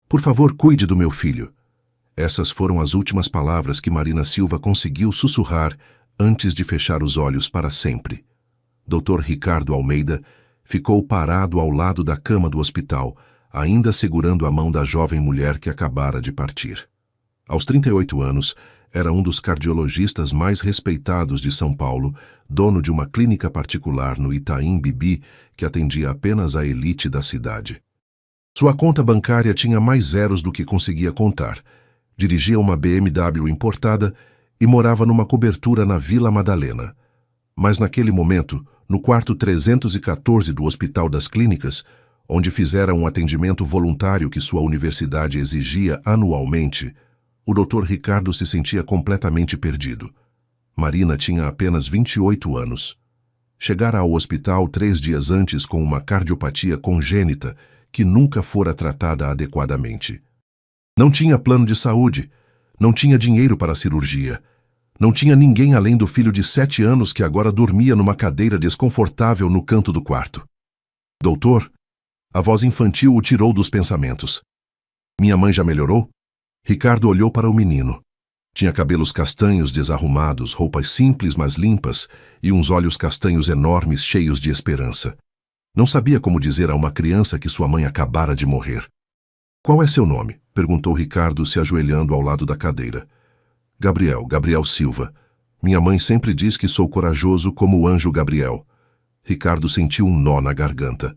Por favor, cuide do meu filho. Essas foram as últimas palavras que Marina Silva conseguiu sussurrar antes de fechar os olhos para sempre. Dr. Ricardo Almeida ficou parado ao lado da cama do hospital, ainda segurando a mão da jovem mulher que acabara de partir. Aos 38 anos, era um dos cardiologistas mais respeitados de São Paulo, dono de uma clínica particular no Itaim Bibi que atendia apenas a elite da cidade. Sua conta bancária tinha mais zeros do que conseguia contar, dirigia uma BMW importada e morava numa cobertura na Vila Madalena. Mas naquele momento, no quarto 314 do Hospital das Clínicas, onde fizera um atendimento voluntário que sua universidade exigia anualmente, o Dr. Ricardo se sentia completamente perdido. Marina tinha apenas 28 anos. Chegara ao hospital 3 dias antes com uma cardiopatia congênita que nunca fora tratada adequadamente. Não tinha plano de saúde, não tinha dinheiro para a cirurgia, não tinha ninguém além do filho de 7 anos que agora dormia numa cadeira desconfortável no canto do quarto. Doutor, a voz infantil o tirou dos pensamentos. Minha mãe já melhorou? Ricardo olhou para o menino. Tinha cabelos castanhos desarrumados, roupas simples mas limpas e uns olhos castanhos enormes cheios de esperança. Não sabia como dizer a uma criança que sua mãe acabara de morrer. Qual é seu nome? Perguntou Ricardo, se ajoelhando ao lado da cadeira. Gabriel Silva. Minha mãe sempre diz que sou corajoso como o anjo Gabriel. Ricardo sentiu um nó na garganta.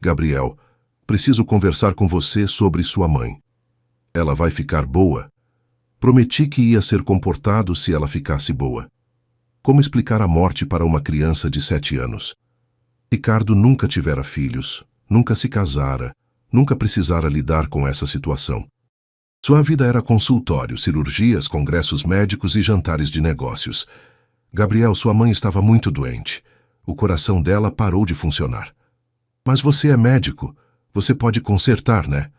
Gabriel, preciso conversar com você sobre sua mãe. Ela vai ficar boa? Prometi que ia ser comportado se ela ficasse boa. Como explicar a morte para uma criança de 7 anos? Ricardo nunca tivera filhos, nunca se casara, nunca precisara lidar com essa situação. Sua vida era consultório, cirurgias, congressos médicos e jantares de negócios. Gabriel, sua mãe estava muito doente. O coração dela parou de funcionar. Mas você é médico. Você pode consertar, né?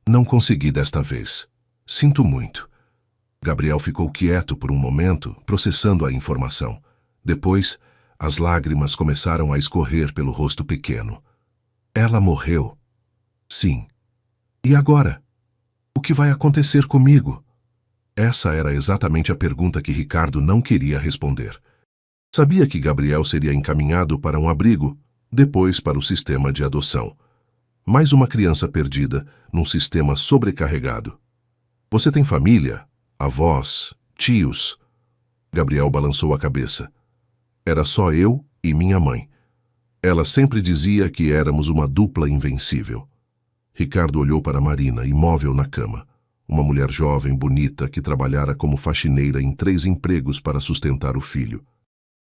Não consegui desta vez. Sinto muito. Gabriel ficou quieto por um momento, processando a informação. Depois, as lágrimas começaram a escorrer pelo rosto pequeno. Ela morreu. Sim. E agora? O que vai acontecer comigo? Essa era exatamente a pergunta que Ricardo não queria responder. Sabia que Gabriel seria encaminhado para um abrigo, depois para o sistema de adoção. Mais uma criança perdida num sistema sobrecarregado. Você tem família? Avós? Tios? Gabriel balançou a cabeça. Era só eu e minha mãe. Ela sempre dizia que éramos uma dupla invencível. Ricardo olhou para Marina, imóvel na cama. Uma mulher jovem, bonita, que trabalhara como faxineira em 3 empregos para sustentar o filho.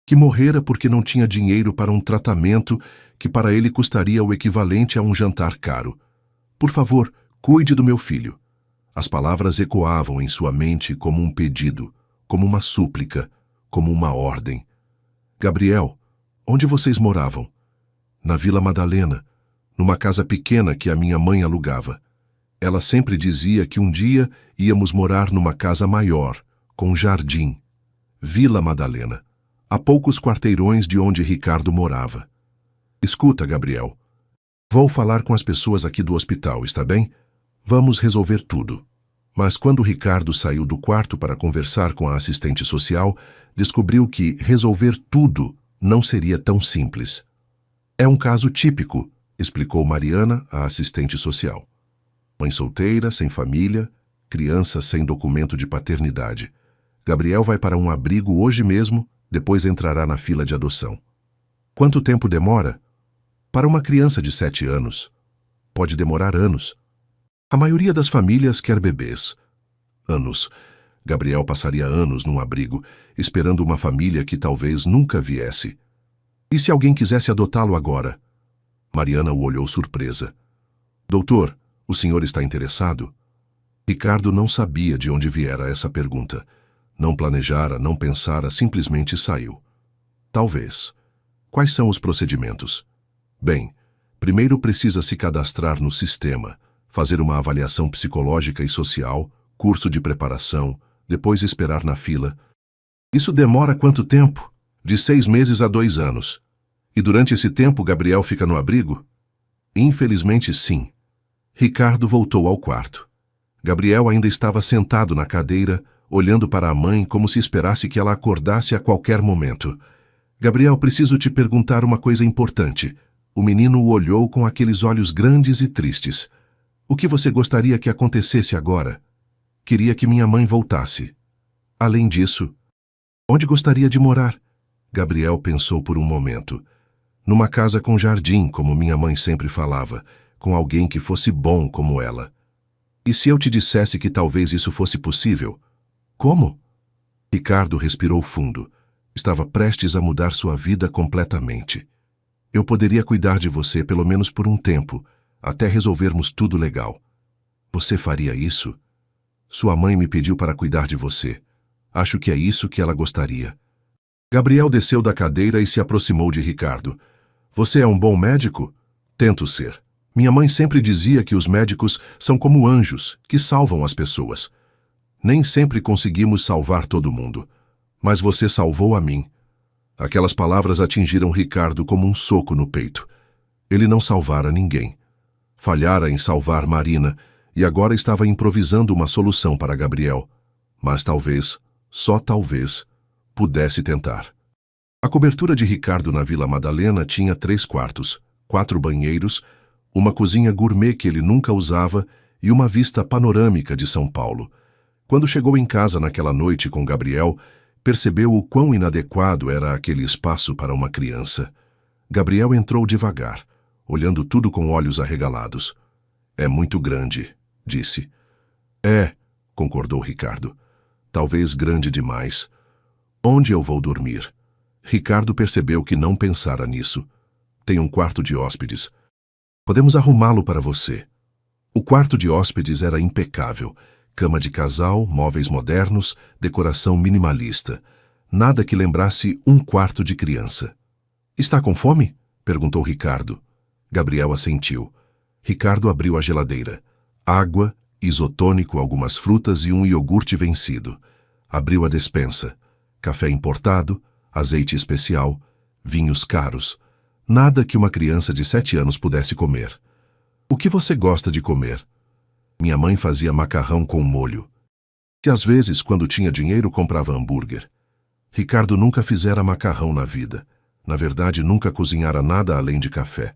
Que morrera porque não tinha dinheiro para um tratamento que para ele custaria o equivalente a um jantar caro. Por favor, cuide do meu filho. As palavras ecoavam em sua mente como um pedido, como uma súplica, como uma ordem. Gabriel, onde vocês moravam? Na Vila Madalena, numa casa pequena que a minha mãe alugava. Ela sempre dizia que um dia íamos morar numa casa maior, com jardim. Vila Madalena, a poucos quarteirões de onde Ricardo morava. Escuta, Gabriel. Vou falar com as pessoas aqui do hospital, está bem? Vamos resolver tudo. Mas quando Ricardo saiu do quarto para conversar com a assistente social, descobriu que resolver tudo não seria tão simples. É um caso típico, explicou Mariana, a assistente social. Mãe solteira, sem família, criança sem documento de paternidade. Gabriel vai para um abrigo hoje mesmo, depois entrará na fila de adoção. Quanto tempo demora? Para uma criança de 7 anos, pode demorar anos. A maioria das famílias quer bebês. Anos. Gabriel passaria anos num abrigo, esperando uma família que talvez nunca viesse. E se alguém quisesse adotá-lo agora? Mariana o olhou surpresa. Doutor, o senhor está interessado? Ricardo não sabia de onde viera essa pergunta. Não planejara, não pensara, simplesmente saiu. Talvez. Quais são os procedimentos? Bem, primeiro precisa se cadastrar no sistema, fazer uma avaliação psicológica e social, curso de preparação, depois esperar na fila. Isso demora quanto tempo? De 6 meses a 2 anos. E durante esse tempo Gabriel fica no abrigo? Infelizmente sim. Ricardo voltou ao quarto. Gabriel ainda estava sentado na cadeira, olhando para a mãe como se esperasse que ela acordasse a qualquer momento. Gabriel, preciso te perguntar uma coisa importante. O menino o olhou com aqueles olhos grandes e tristes. O que você gostaria que acontecesse agora? Queria que minha mãe voltasse. Além disso, onde gostaria de morar? Gabriel pensou por um momento. Numa casa com jardim, como minha mãe sempre falava, com alguém que fosse bom como ela. E se eu te dissesse que talvez isso fosse possível? Como? Ricardo respirou fundo. Estava prestes a mudar sua vida completamente. Eu poderia cuidar de você pelo menos por um tempo, até resolvermos tudo legal. Você faria isso? Sua mãe me pediu para cuidar de você. Acho que é isso que ela gostaria. Gabriel desceu da cadeira e se aproximou de Ricardo. Você é um bom médico? Tento ser. Minha mãe sempre dizia que os médicos são como anjos, que salvam as pessoas. Nem sempre conseguimos salvar todo mundo. Mas você salvou a mim. Aquelas palavras atingiram Ricardo como um soco no peito. Ele não salvara ninguém. Falhara em salvar Marina e agora estava improvisando uma solução para Gabriel. Mas talvez, só talvez, pudesse tentar. A cobertura de Ricardo na Vila Madalena tinha 3 quartos, 4 banheiros, uma cozinha gourmet que ele nunca usava e uma vista panorâmica de São Paulo. Quando chegou em casa naquela noite com Gabriel, percebeu o quão inadequado era aquele espaço para uma criança. Gabriel entrou devagar, olhando tudo com olhos arregalados. É muito grande, disse. É, concordou Ricardo. Talvez grande demais. Onde eu vou dormir? Ricardo percebeu que não pensara nisso. Tem um quarto de hóspedes. Podemos arrumá-lo para você. O quarto de hóspedes era impecável. Cama de casal, móveis modernos, decoração minimalista. Nada que lembrasse um quarto de criança. Está com fome? Perguntou Ricardo. Gabriel assentiu. Ricardo abriu a geladeira. Água, isotônico, algumas frutas e um iogurte vencido. Abriu a despensa. Café importado, azeite especial, vinhos caros. Nada que uma criança de 7 anos pudesse comer. O que você gosta de comer? Minha mãe fazia macarrão com molho. E às vezes, quando tinha dinheiro, comprava hambúrguer. Ricardo nunca fizera macarrão na vida. Na verdade, nunca cozinhara nada além de café.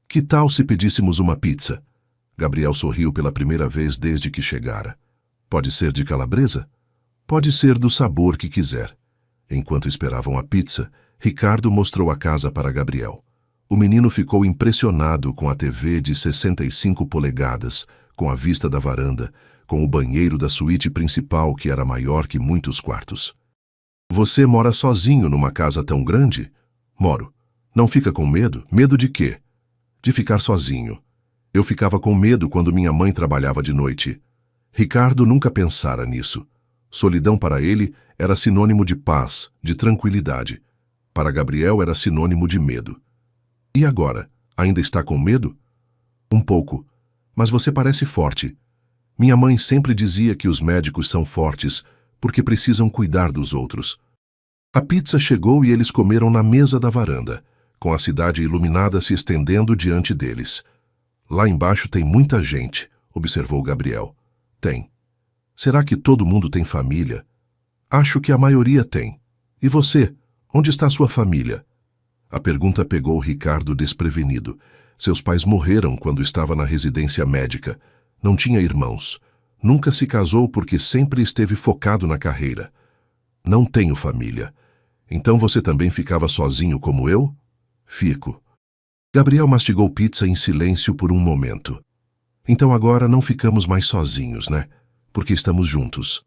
Que tal se pedíssemos uma pizza? Gabriel sorriu pela primeira vez desde que chegara. Pode ser de calabresa? Pode ser do sabor que quiser. Enquanto esperavam a pizza, Ricardo mostrou a casa para Gabriel. O menino ficou impressionado com a TV de 65 polegadas, com a vista da varanda, com o banheiro da suíte principal que era maior que muitos quartos. Você mora sozinho numa casa tão grande? Moro. Não fica com medo? Medo de quê? De ficar sozinho. Eu ficava com medo quando minha mãe trabalhava de noite. Ricardo nunca pensara nisso. Solidão para ele era sinônimo de paz, de tranquilidade. Para Gabriel era sinônimo de medo. E agora, ainda está com medo? Um pouco, mas você parece forte. Minha mãe sempre dizia que os médicos são fortes porque precisam cuidar dos outros. A pizza chegou e eles comeram na mesa da varanda, com a cidade iluminada se estendendo diante deles. Lá embaixo tem muita gente, observou Gabriel. Tem. Será que todo mundo tem família? Acho que a maioria tem. E você? Onde está sua família? A pergunta pegou Ricardo desprevenido. Seus pais morreram quando estava na residência médica. Não tinha irmãos. Nunca se casou porque sempre esteve focado na carreira. Não tenho família. Então você também ficava sozinho como eu? Fico. Gabriel mastigou pizza em silêncio por um momento. Então agora não ficamos mais sozinhos, né? Porque estamos juntos.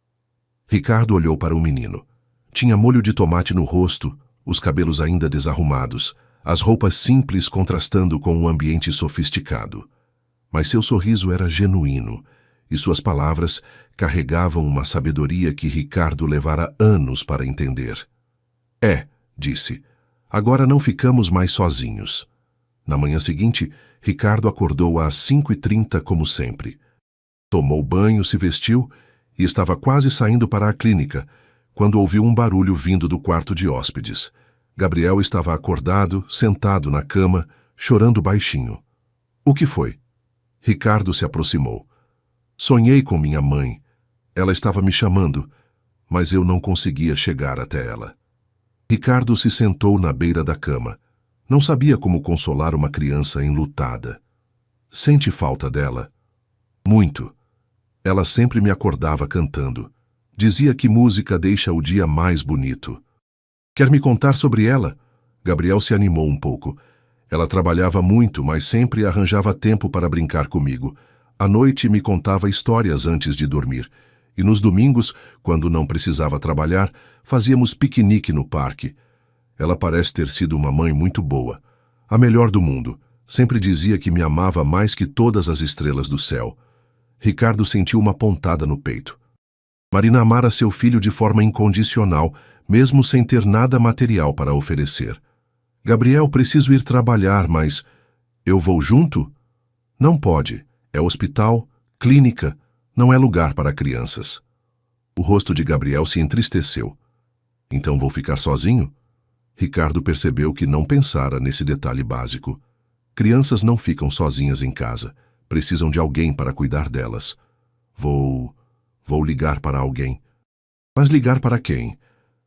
Ricardo olhou para o menino. Tinha molho de tomate no rosto, os cabelos ainda desarrumados, as roupas simples contrastando com um ambiente sofisticado. Mas seu sorriso era genuíno, e suas palavras carregavam uma sabedoria que Ricardo levara anos para entender. Disse, agora não ficamos mais sozinhos. Na manhã seguinte, Ricardo acordou às 5h30 como sempre. Tomou banho, se vestiu e estava quase saindo para a clínica, quando ouviu um barulho vindo do quarto de hóspedes. Gabriel estava acordado, sentado na cama, chorando baixinho. O que foi? Ricardo se aproximou. Sonhei com minha mãe. Ela estava me chamando, mas eu não conseguia chegar até ela. Ricardo se sentou na beira da cama. Não sabia como consolar uma criança enlutada. Sente falta dela? Muito. Ela sempre me acordava cantando. Dizia que música deixa o dia mais bonito. Quer me contar sobre ela? Gabriel se animou um pouco. Ela trabalhava muito, mas sempre arranjava tempo para brincar comigo. À noite me contava histórias antes de dormir. E nos domingos, quando não precisava trabalhar, fazíamos piquenique no parque. Ela parece ter sido uma mãe muito boa. A melhor do mundo. Sempre dizia que me amava mais que todas as estrelas do céu. Ricardo sentiu uma pontada no peito. Marina amara seu filho de forma incondicional, mesmo sem ter nada material para oferecer. Gabriel, preciso ir trabalhar, mas... Eu vou junto? Não pode. É hospital, clínica, não é lugar para crianças. O rosto de Gabriel se entristeceu. Então vou ficar sozinho? Ricardo percebeu que não pensara nesse detalhe básico. Crianças não ficam sozinhas em casa. Precisam de alguém para cuidar delas. Vou ligar para alguém. Mas ligar para quem?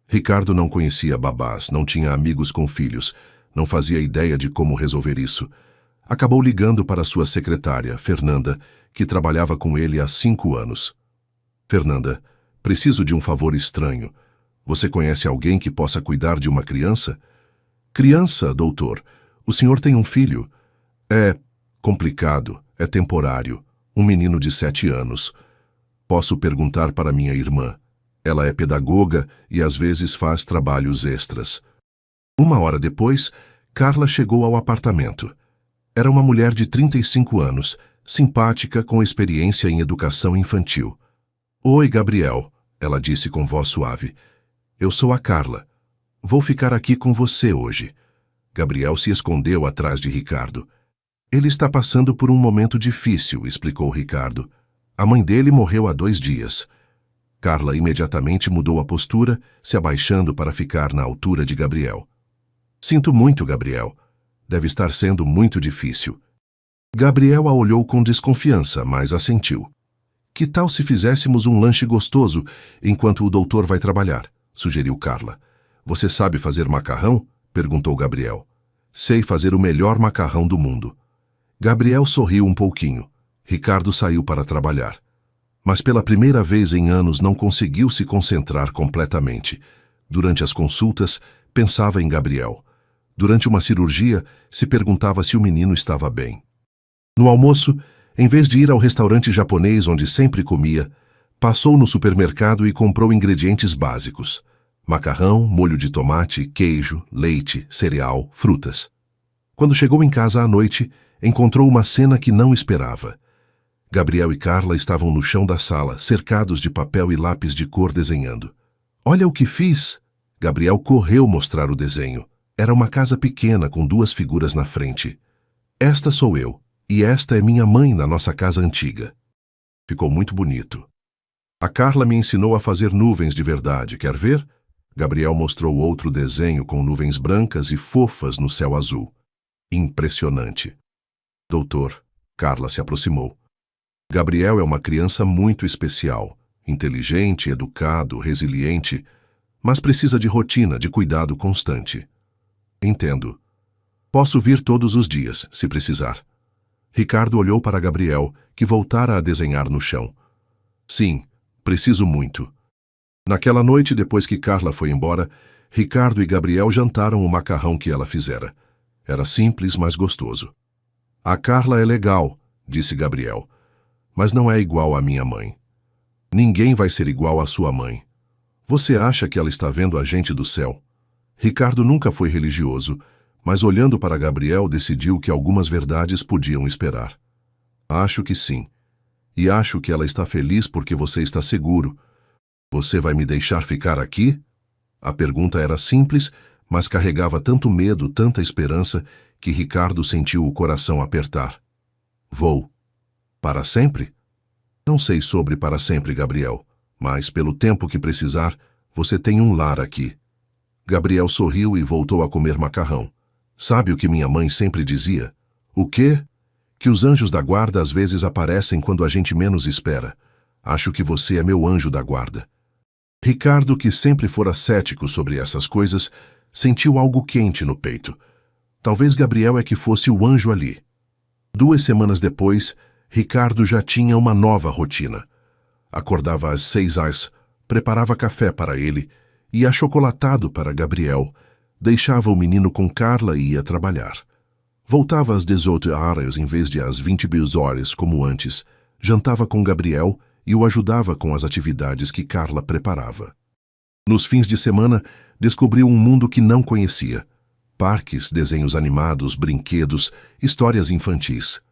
Ricardo não conhecia babás, não tinha amigos com filhos, não fazia ideia de como resolver isso. Acabou ligando para sua secretária, Fernanda, que trabalhava com ele há 5 anos. Fernanda, preciso de um favor estranho. Você conhece alguém que possa cuidar de uma criança? Criança, doutor. O senhor tem um filho. É complicado, é temporário. Um menino de 7 anos. Posso perguntar para minha irmã. Ela é pedagoga e às vezes faz trabalhos extras. 1 hora depois, Carla chegou ao apartamento. Era uma mulher de 35 anos, simpática, com experiência em educação infantil. Oi, Gabriel, ela disse com voz suave. Eu sou a Carla. Vou ficar aqui com você hoje. Gabriel se escondeu atrás de Ricardo. Ele está passando por um momento difícil, explicou Ricardo. A mãe dele morreu há 2 dias. Carla imediatamente mudou a postura, se abaixando para ficar na altura de Gabriel. Sinto muito, Gabriel. Deve estar sendo muito difícil. Gabriel a olhou com desconfiança, mas assentiu. Que tal se fizéssemos um lanche gostoso enquanto o doutor vai trabalhar? Sugeriu Carla. Você sabe fazer macarrão? Perguntou Gabriel. Sei fazer o melhor macarrão do mundo. Gabriel sorriu um pouquinho. Ricardo saiu para trabalhar. Mas pela primeira vez em anos não conseguiu se concentrar completamente. Durante as consultas, pensava em Gabriel. Durante uma cirurgia, se perguntava se o menino estava bem. No almoço, em vez de ir ao restaurante japonês onde sempre comia, passou no supermercado e comprou ingredientes básicos. Macarrão, molho de tomate, queijo, leite, cereal, frutas. Quando chegou em casa à noite, encontrou uma cena que não esperava. Gabriel e Carla estavam no chão da sala, cercados de papel e lápis de cor desenhando. Olha o que fiz! Gabriel correu mostrar o desenho. Era uma casa pequena com 2 figuras na frente. Esta sou eu, e esta é minha mãe na nossa casa antiga. Ficou muito bonito. A Carla me ensinou a fazer nuvens de verdade, quer ver? Gabriel mostrou outro desenho com nuvens brancas e fofas no céu azul. Impressionante. Doutor, Carla se aproximou. Gabriel é uma criança muito especial, inteligente, educado, resiliente, mas precisa de rotina, de cuidado constante. Entendo. Posso vir todos os dias, se precisar. Ricardo olhou para Gabriel, que voltara a desenhar no chão. Sim, preciso muito. Naquela noite, depois que Carla foi embora, Ricardo e Gabriel jantaram o macarrão que ela fizera. Era simples, mas gostoso. A Carla é legal, disse Gabriel, mas não é igual à minha mãe. Ninguém vai ser igual à sua mãe. Você acha que ela está vendo a gente do céu? Ricardo nunca foi religioso, mas olhando para Gabriel decidiu que algumas verdades podiam esperar. Acho que sim. E acho que ela está feliz porque você está seguro. Você vai me deixar ficar aqui? A pergunta era simples, mas carregava tanto medo, tanta esperança, que Ricardo sentiu o coração apertar. Vou. Para sempre? Não sei sobre para sempre, Gabriel, mas pelo tempo que precisar, você tem um lar aqui. Gabriel sorriu e voltou a comer macarrão. Sabe o que minha mãe sempre dizia? O quê? Que os anjos da guarda às vezes aparecem quando a gente menos espera. Acho que você é meu anjo da guarda. Ricardo, que sempre fora cético sobre essas coisas, sentiu algo quente no peito. Talvez Gabriel é que fosse o anjo ali. 2 semanas depois, Ricardo já tinha uma nova rotina. Acordava às 6 horas, preparava café para ele, ia achocolatado para Gabriel, deixava o menino com Carla e ia trabalhar. Voltava às 18 horas em vez de às 22 horas como antes, jantava com Gabriel e o ajudava com as atividades que Carla preparava. Nos fins de semana, descobriu um mundo que não conhecia. Parques, desenhos animados, brinquedos, histórias infantis.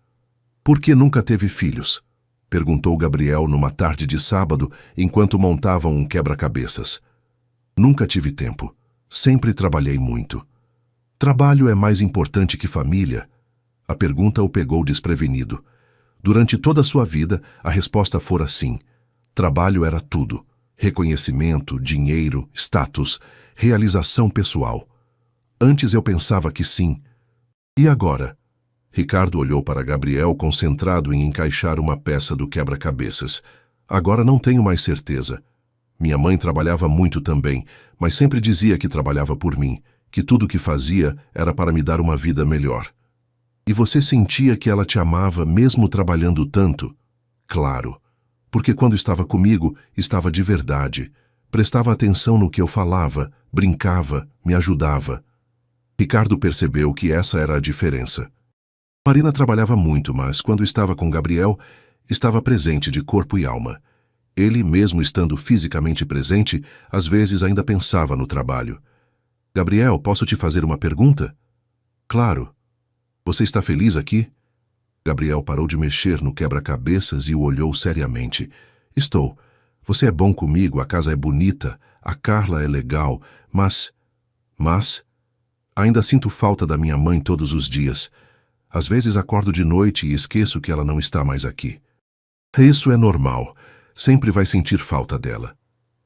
Por que nunca teve filhos? Perguntou Gabriel numa tarde de sábado, enquanto montavam um quebra-cabeças. Nunca tive tempo. Sempre trabalhei muito. Trabalho é mais importante que família? A pergunta o pegou desprevenido. Durante toda a sua vida, a resposta fora sim. Trabalho era tudo. Reconhecimento, dinheiro, status, realização pessoal. Antes eu pensava que sim. E agora? Ricardo olhou para Gabriel concentrado em encaixar uma peça do quebra-cabeças. Agora não tenho mais certeza. Minha mãe trabalhava muito também, mas sempre dizia que trabalhava por mim, que tudo o que fazia era para me dar uma vida melhor. E você sentia que ela te amava mesmo trabalhando tanto? Claro, porque quando estava comigo, estava de verdade. Prestava atenção no que eu falava, brincava, me ajudava. Ricardo percebeu que essa era a diferença. Marina trabalhava muito, mas quando estava com Gabriel, estava presente de corpo e alma. Ele, mesmo estando fisicamente presente, às vezes ainda pensava no trabalho. Gabriel, posso te fazer uma pergunta? Claro. Você está feliz aqui? Gabriel parou de mexer no quebra-cabeças e o olhou seriamente. Estou. Você é bom comigo, a casa é bonita, a Carla é legal, mas... Ainda sinto falta da minha mãe todos os dias. Às vezes acordo de noite e esqueço que ela não está mais aqui. Isso é normal. Sempre vai sentir falta dela.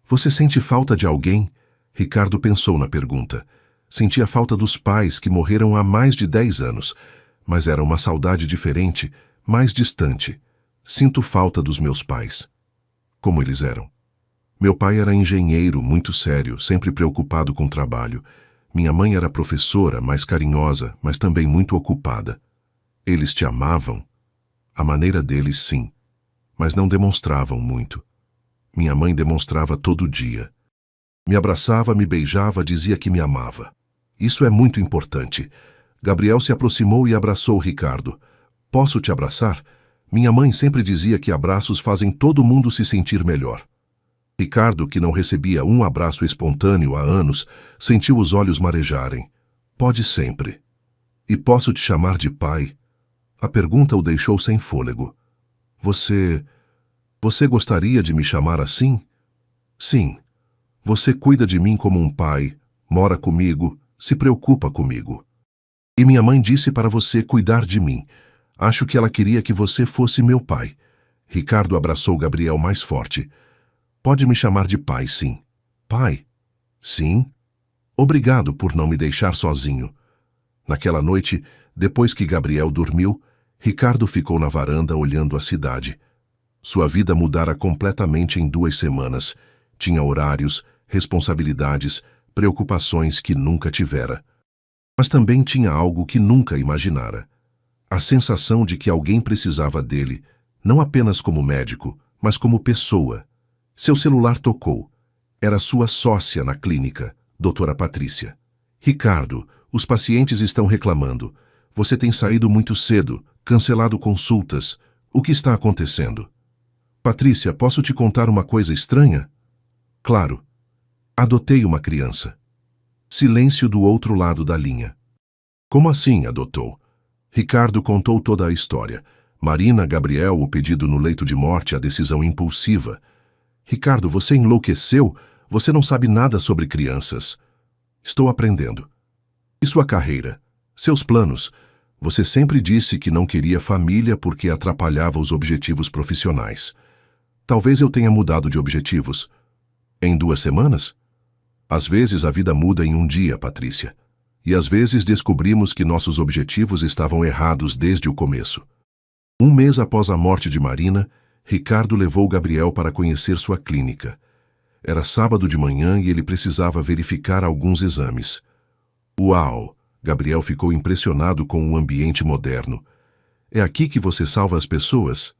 Você sente falta de alguém? Ricardo pensou na pergunta. Sentia falta dos pais que morreram há mais de 10 anos, mas era uma saudade diferente, mais distante. Sinto falta dos meus pais. Como eles eram? Meu pai era engenheiro, muito sério, sempre preocupado com o trabalho. Minha mãe era professora, mais carinhosa, mas também muito ocupada. Eles te amavam? A maneira deles, sim, mas não demonstravam muito. Minha mãe demonstrava todo dia. Me abraçava, me beijava, dizia que me amava. Isso é muito importante. Gabriel se aproximou e abraçou Ricardo. Posso te abraçar? Minha mãe sempre dizia que abraços fazem todo mundo se sentir melhor. Ricardo, que não recebia um abraço espontâneo há anos, sentiu os olhos marejarem. Pode sempre. E posso te chamar de pai? A pergunta o deixou sem fôlego. Você gostaria de me chamar assim? Sim. Você cuida de mim como um pai, mora comigo, se preocupa comigo. E minha mãe disse para você cuidar de mim. Acho que ela queria que você fosse meu pai. Ricardo abraçou Gabriel mais forte. Pode me chamar de pai, sim. Pai? Sim. Obrigado por não me deixar sozinho. Naquela noite, depois que Gabriel dormiu, Ricardo ficou na varanda olhando a cidade. Sua vida mudara completamente em 2 semanas. Tinha horários, responsabilidades, preocupações que nunca tivera. Mas também tinha algo que nunca imaginara. A sensação de que alguém precisava dele, não apenas como médico, mas como pessoa. Seu celular tocou. Era sua sócia na clínica, doutora Patrícia. Ricardo, os pacientes estão reclamando. Você tem saído muito cedo, cancelado consultas. O que está acontecendo? Patrícia, posso te contar uma coisa estranha? Claro. Adotei uma criança. Silêncio do outro lado da linha. Como assim adotou? Ricardo contou toda a história. Marina, Gabriel, o pedido no leito de morte, a decisão impulsiva. Ricardo, você enlouqueceu? Você não sabe nada sobre crianças. Estou aprendendo. E sua carreira? Seus planos? Você sempre disse que não queria família porque atrapalhava os objetivos profissionais. Talvez eu tenha mudado de objetivos. Em 2 semanas? Às vezes a vida muda em um dia, Patrícia. E às vezes descobrimos que nossos objetivos estavam errados desde o começo. Um mês após a morte de Marina, Ricardo levou Gabriel para conhecer sua clínica. Era sábado de manhã e ele precisava verificar alguns exames. Uau! Gabriel ficou impressionado com o ambiente moderno. É aqui que você salva as pessoas?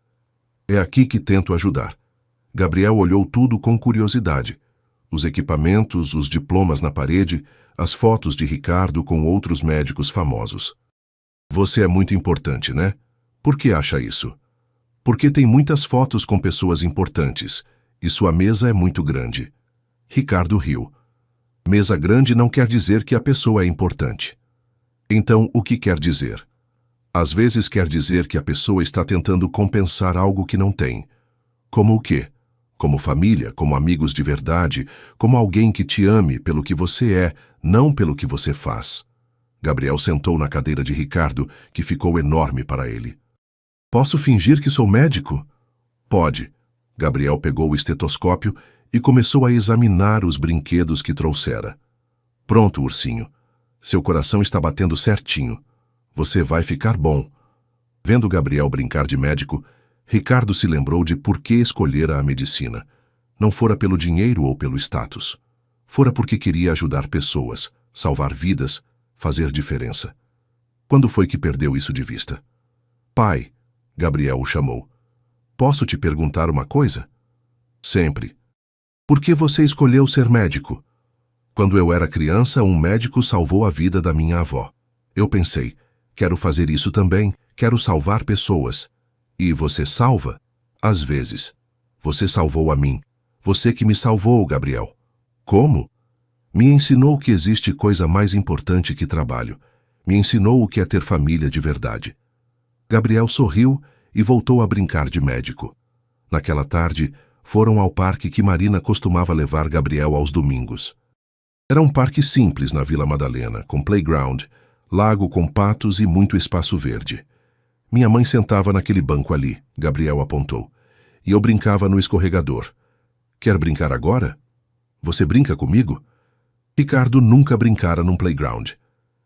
É aqui que tento ajudar. Gabriel olhou tudo com curiosidade. Os equipamentos, os diplomas na parede, as fotos de Ricardo com outros médicos famosos. Você é muito importante, né? Por que acha isso? Porque tem muitas fotos com pessoas importantes, e sua mesa é muito grande. Ricardo riu. Mesa grande não quer dizer que a pessoa é importante. Então, o que quer dizer? Às vezes quer dizer que a pessoa está tentando compensar algo que não tem. Como o quê? Como família, como amigos de verdade, como alguém que te ame pelo que você é, não pelo que você faz. Gabriel sentou na cadeira de Ricardo, que ficou enorme para ele. Posso fingir que sou médico? Pode. Gabriel pegou o estetoscópio e começou a examinar os brinquedos que trouxera. Pronto, ursinho. Seu coração está batendo certinho. Você vai ficar bom. Vendo Gabriel brincar de médico, Ricardo se lembrou de por que escolhera a medicina. Não fora pelo dinheiro ou pelo status. Fora porque queria ajudar pessoas, salvar vidas, fazer diferença. Quando foi que perdeu isso de vista? Pai, Gabriel o chamou. Posso te perguntar uma coisa? Sempre. Por que você escolheu ser médico? Quando eu era criança, um médico salvou a vida da minha avó. Eu pensei, quero fazer isso também, quero salvar pessoas. E você salva? Às vezes. Você salvou a mim. Você que me salvou, Gabriel. Como? Me ensinou que existe coisa mais importante que trabalho. Me ensinou o que é ter família de verdade. Gabriel sorriu e voltou a brincar de médico. Naquela tarde, foram ao parque que Marina costumava levar Gabriel aos domingos. Era um parque simples na Vila Madalena, com playground, lago com patos e muito espaço verde. Minha mãe sentava naquele banco ali, Gabriel apontou, e eu brincava no escorregador. Quer brincar agora? Você brinca comigo? Ricardo nunca brincara num playground,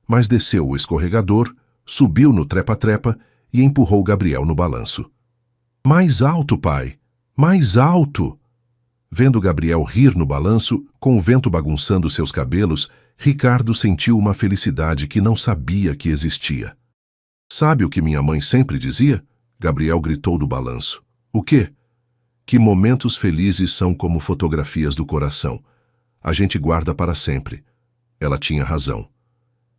mas desceu o escorregador, subiu no trepa-trepa e empurrou Gabriel no balanço. Mais alto, pai! Mais alto! Vendo Gabriel rir no balanço, com o vento bagunçando seus cabelos, Ricardo sentiu uma felicidade que não sabia que existia. Sabe o que minha mãe sempre dizia? Gabriel gritou do balanço. O quê? Que momentos felizes são como fotografias do coração. A gente guarda para sempre. Ela tinha razão.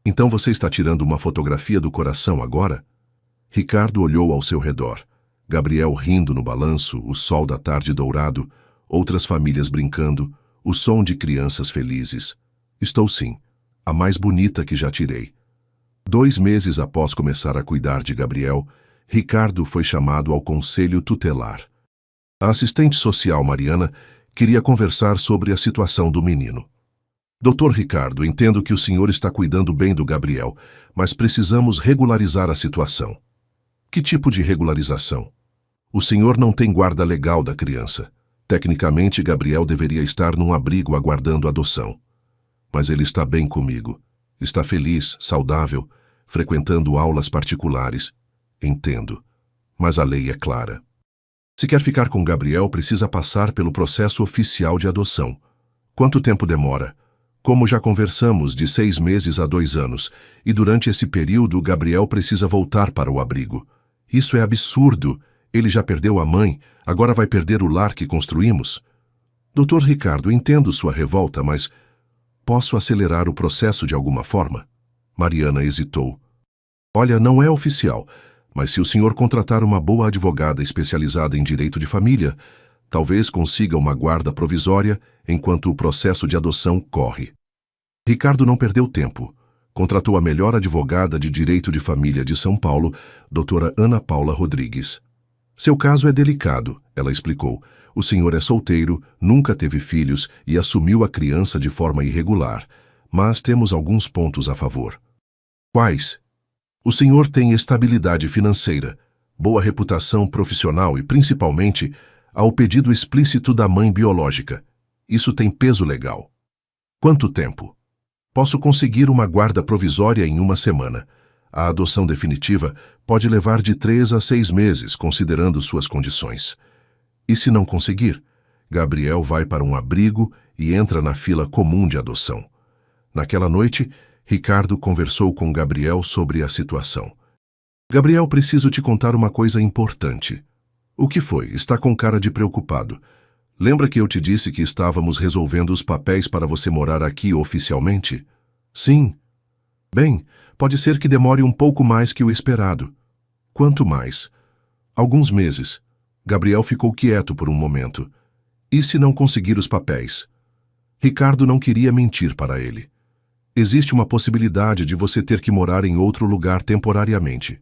Então você está tirando uma fotografia do coração agora? Ricardo olhou ao seu redor. Gabriel rindo no balanço, o sol da tarde dourado, outras famílias brincando, o som de crianças felizes. Estou sim, a mais bonita que já tirei. 2 meses após começar a cuidar de Gabriel, Ricardo foi chamado ao conselho tutelar. A assistente social Mariana queria conversar sobre a situação do menino. Doutor Ricardo, entendo que o senhor está cuidando bem do Gabriel, mas precisamos regularizar a situação. Que tipo de regularização? O senhor não tem guarda legal da criança. Tecnicamente, Gabriel deveria estar num abrigo aguardando adoção. Mas ele está bem comigo. Está feliz, saudável, frequentando aulas particulares. Entendo. Mas a lei é clara. Se quer ficar com Gabriel, precisa passar pelo processo oficial de adoção. Quanto tempo demora? Como já conversamos, de 6 meses a 2 anos, e durante esse período, Gabriel precisa voltar para o abrigo. Isso é absurdo. Ele já perdeu a mãe, agora vai perder o lar que construímos. Doutor Ricardo, entendo sua revolta, mas posso acelerar o processo de alguma forma? Mariana hesitou. Olha, não é oficial, mas se o senhor contratar uma boa advogada especializada em direito de família, talvez consiga uma guarda provisória enquanto o processo de adoção corre. Ricardo não perdeu tempo. Contratou a melhor advogada de direito de família de São Paulo, doutora Ana Paula Rodrigues. Seu caso é delicado, ela explicou. O senhor é solteiro, nunca teve filhos e assumiu a criança de forma irregular, mas temos alguns pontos a favor. Quais? O senhor tem estabilidade financeira, boa reputação profissional e, principalmente, ao pedido explícito da mãe biológica. Isso tem peso legal. Quanto tempo? Posso conseguir uma guarda provisória em 1 semana. A adoção definitiva pode levar de 3 a 6 meses, considerando suas condições. E se não conseguir, Gabriel vai para um abrigo e entra na fila comum de adoção. Naquela noite, Ricardo conversou com Gabriel sobre a situação. Gabriel, preciso te contar uma coisa importante. O que foi? Está com cara de preocupado. Lembra que eu te disse que estávamos resolvendo os papéis para você morar aqui oficialmente? Sim. Bem, pode ser que demore um pouco mais que o esperado. Quanto mais? Alguns meses. Gabriel ficou quieto por um momento. E se não conseguir os papéis? Ricardo não queria mentir para ele. Existe uma possibilidade de você ter que morar em outro lugar temporariamente.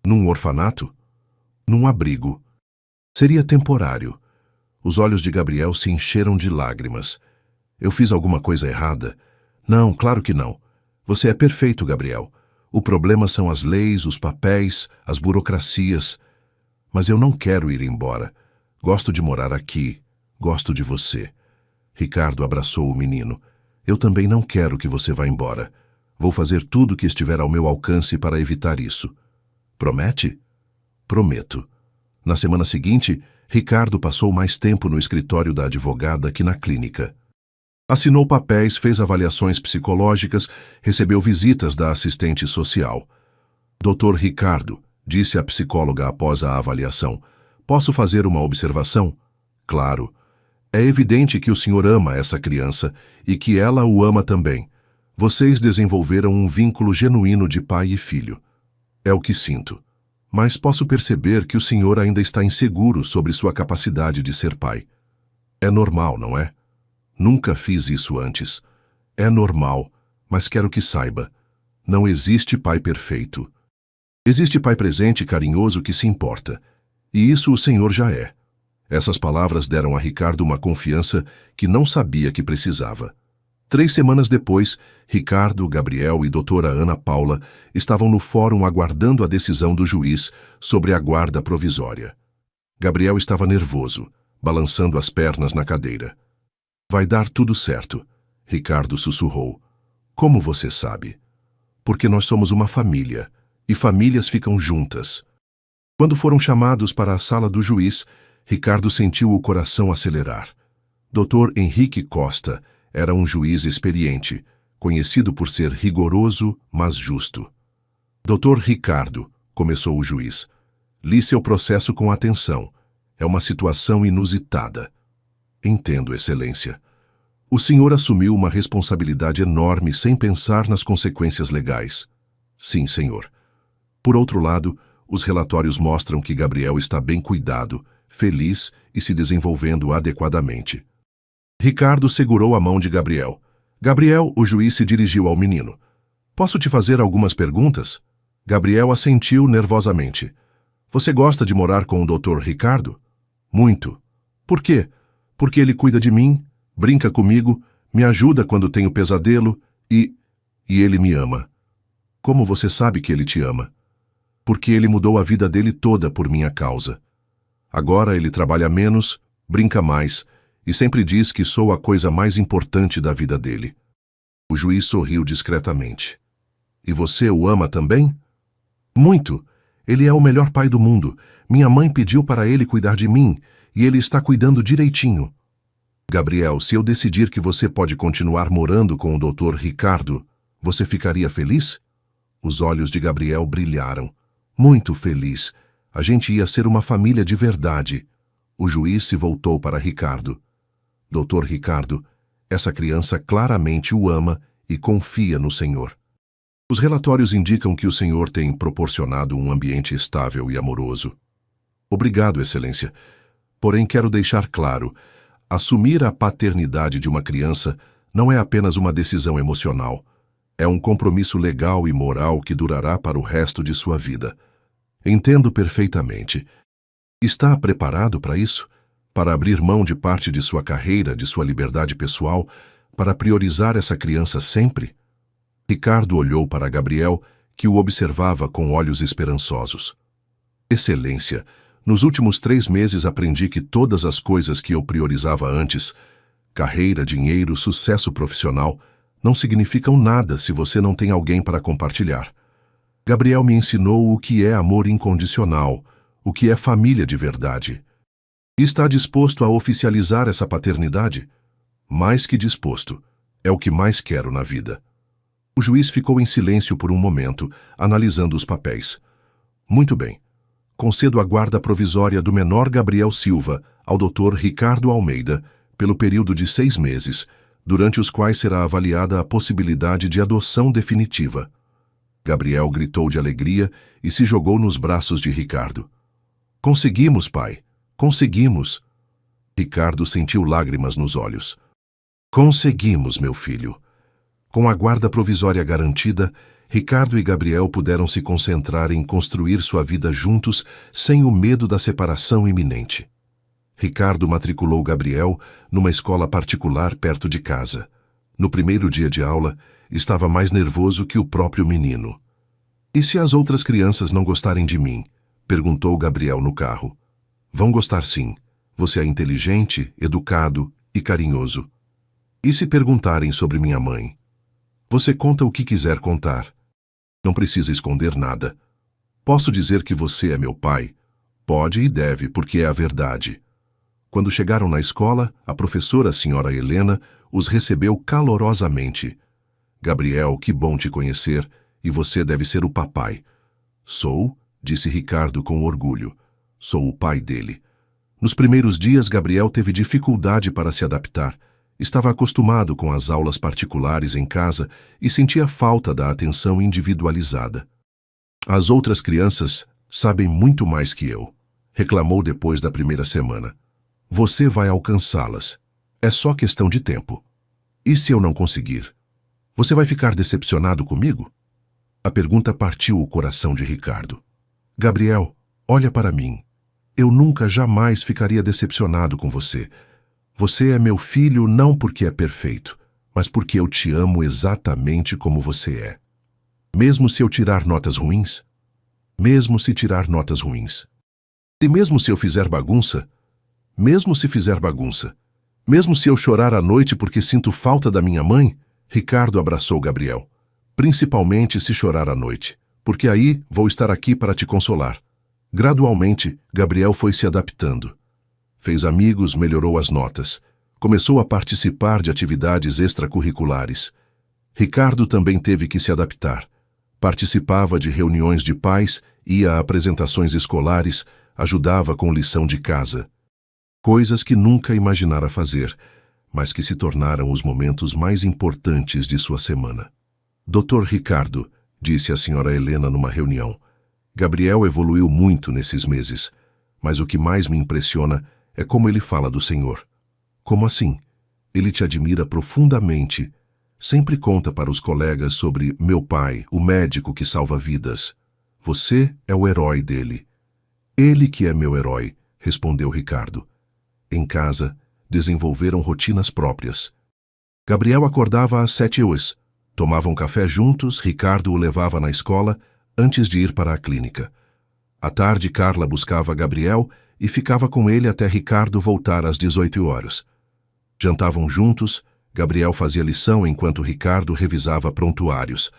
Num orfanato? Num abrigo. Seria temporário. Os olhos de Gabriel se encheram de lágrimas. Eu fiz alguma coisa errada? Não, claro que não. Você é perfeito, Gabriel. O problema são as leis, os papéis, as burocracias. Mas eu não quero ir embora. Gosto de morar aqui. Gosto de você. Ricardo abraçou o menino. Eu também não quero que você vá embora. Vou fazer tudo o que estiver ao meu alcance para evitar isso. Promete? Prometo. Na semana seguinte, Ricardo passou mais tempo no escritório da advogada que na clínica. Assinou papéis, fez avaliações psicológicas, recebeu visitas da assistente social. Dr. Ricardo, disse a psicóloga após a avaliação, posso fazer uma observação? Claro. É evidente que o senhor ama essa criança e que ela o ama também. Vocês desenvolveram um vínculo genuíno de pai e filho. É o que sinto. Mas posso perceber que o senhor ainda está inseguro sobre sua capacidade de ser pai. É normal, não é? Nunca fiz isso antes. É normal, mas quero que saiba. Não existe pai perfeito. Existe pai presente e carinhoso que se importa. E isso o senhor já é. Essas palavras deram a Ricardo uma confiança que não sabia que precisava. 3 semanas depois, Ricardo, Gabriel e doutora Ana Paula estavam no fórum aguardando a decisão do juiz sobre a guarda provisória. Gabriel estava nervoso, balançando as pernas na cadeira. Vai dar tudo certo, Ricardo sussurrou. Como você sabe? Porque nós somos uma família, e famílias ficam juntas. Quando foram chamados para a sala do juiz, Ricardo sentiu o coração acelerar. Dr. Henrique Costa era um juiz experiente, conhecido por ser rigoroso, mas justo. Dr. Ricardo, começou o juiz, li seu processo com atenção. É uma situação inusitada. Entendo, Excelência. O senhor assumiu uma responsabilidade enorme sem pensar nas consequências legais. Sim, senhor. Por outro lado, os relatórios mostram que Gabriel está bem cuidado, feliz e se desenvolvendo adequadamente. Ricardo segurou a mão de Gabriel. Gabriel, o juiz se dirigiu ao menino. Posso te fazer algumas perguntas? Gabriel assentiu nervosamente. Você gosta de morar com o Dr. Ricardo? Muito. Por quê? Porque ele cuida de mim, brinca comigo, me ajuda quando tenho pesadelo e ele me ama. Como você sabe que ele te ama? Porque ele mudou a vida dele toda por minha causa. Agora ele trabalha menos, brinca mais e sempre diz que sou a coisa mais importante da vida dele. O juiz sorriu discretamente. E você o ama também? Muito. Ele é o melhor pai do mundo. Minha mãe pediu para ele cuidar de mim e ele está cuidando direitinho. Gabriel, se eu decidir que você pode continuar morando com o Dr. Ricardo, você ficaria feliz? Os olhos de Gabriel brilharam. Muito feliz. A gente ia ser uma família de verdade. O juiz se voltou para Ricardo. Dr. Ricardo, essa criança claramente o ama e confia no senhor. Os relatórios indicam que o senhor tem proporcionado um ambiente estável e amoroso. Obrigado, Excelência. Porém, quero deixar claro, assumir a paternidade de uma criança não é apenas uma decisão emocional. É um compromisso legal e moral que durará para o resto de sua vida. Entendo perfeitamente. Está preparado para isso? Para abrir mão de parte de sua carreira, de sua liberdade pessoal, para priorizar essa criança sempre? Ricardo olhou para Gabriel, que o observava com olhos esperançosos. Excelência, nos últimos 3 meses aprendi que todas as coisas que eu priorizava antes, carreira, dinheiro, sucesso profissional, não significam nada se você não tem alguém para compartilhar. Gabriel me ensinou o que é amor incondicional, o que é família de verdade. E está disposto a oficializar essa paternidade? Mais que disposto. É o que mais quero na vida. O juiz ficou em silêncio por um momento, analisando os papéis. Muito bem. Concedo a guarda provisória do menor Gabriel Silva ao Dr. Ricardo Almeida pelo período de 6 meses, durante os quais será avaliada a possibilidade de adoção definitiva. Gabriel gritou de alegria e se jogou nos braços de Ricardo. Conseguimos, pai. Conseguimos. Ricardo sentiu lágrimas nos olhos. Conseguimos, meu filho. Com a guarda provisória garantida, Ricardo e Gabriel puderam se concentrar em construir sua vida juntos sem o medo da separação iminente. Ricardo matriculou Gabriel numa escola particular perto de casa. No primeiro dia de aula, estava mais nervoso que o próprio menino. E se as outras crianças não gostarem de mim? Perguntou Gabriel no carro. Vão gostar sim. Você é inteligente, educado e carinhoso. E se perguntarem sobre minha mãe? Você conta o que quiser contar. Não precisa esconder nada. Posso dizer que você é meu pai? Pode e deve, porque é a verdade. Quando chegaram na escola, a professora, a senhora Helena, os recebeu calorosamente. Gabriel, que bom te conhecer, e você deve ser o papai. Sou, disse Ricardo com orgulho. Sou o pai dele. Nos primeiros dias, Gabriel teve dificuldade para se adaptar. Estava acostumado com as aulas particulares em casa e sentia falta da atenção individualizada. As outras crianças sabem muito mais que eu, reclamou depois da primeira semana. Você vai alcançá-las. É só questão de tempo. E se eu não conseguir? Você vai ficar decepcionado comigo? A pergunta partiu o coração de Ricardo. Gabriel, olha para mim. Eu nunca jamais ficaria decepcionado com você. Você é meu filho não porque é perfeito, mas porque eu te amo exatamente como você é. Mesmo se eu tirar notas ruins? Mesmo se tirar notas ruins. E mesmo se eu fizer bagunça? Mesmo se fizer bagunça. Mesmo se eu chorar à noite porque sinto falta da minha mãe? Ricardo abraçou Gabriel. Principalmente se chorar à noite, porque aí vou estar aqui para te consolar. Gradualmente, Gabriel foi se adaptando. Fez amigos, melhorou as notas. Começou a participar de atividades extracurriculares. Ricardo também teve que se adaptar. Participava de reuniões de pais, ia a apresentações escolares, ajudava com lição de casa. Coisas que nunca imaginara fazer, mas que se tornaram os momentos mais importantes de sua semana. Dr. Ricardo, disse a senhora Helena numa reunião, Gabriel evoluiu muito nesses meses, mas o que mais me impressiona é como ele fala do Senhor. Como assim? Ele te admira profundamente. Sempre conta para os colegas sobre meu pai, o médico que salva vidas. Você é o herói dele. Ele que é meu herói, respondeu Ricardo. Em casa, desenvolveram rotinas próprias. Gabriel acordava às 7h. Tomavam café juntos, Ricardo o levava na escola antes de ir para a clínica. À tarde, Carla buscava Gabriel e ficava com ele até Ricardo voltar às 18h. Jantavam juntos, Gabriel fazia lição enquanto Ricardo revisava prontuários,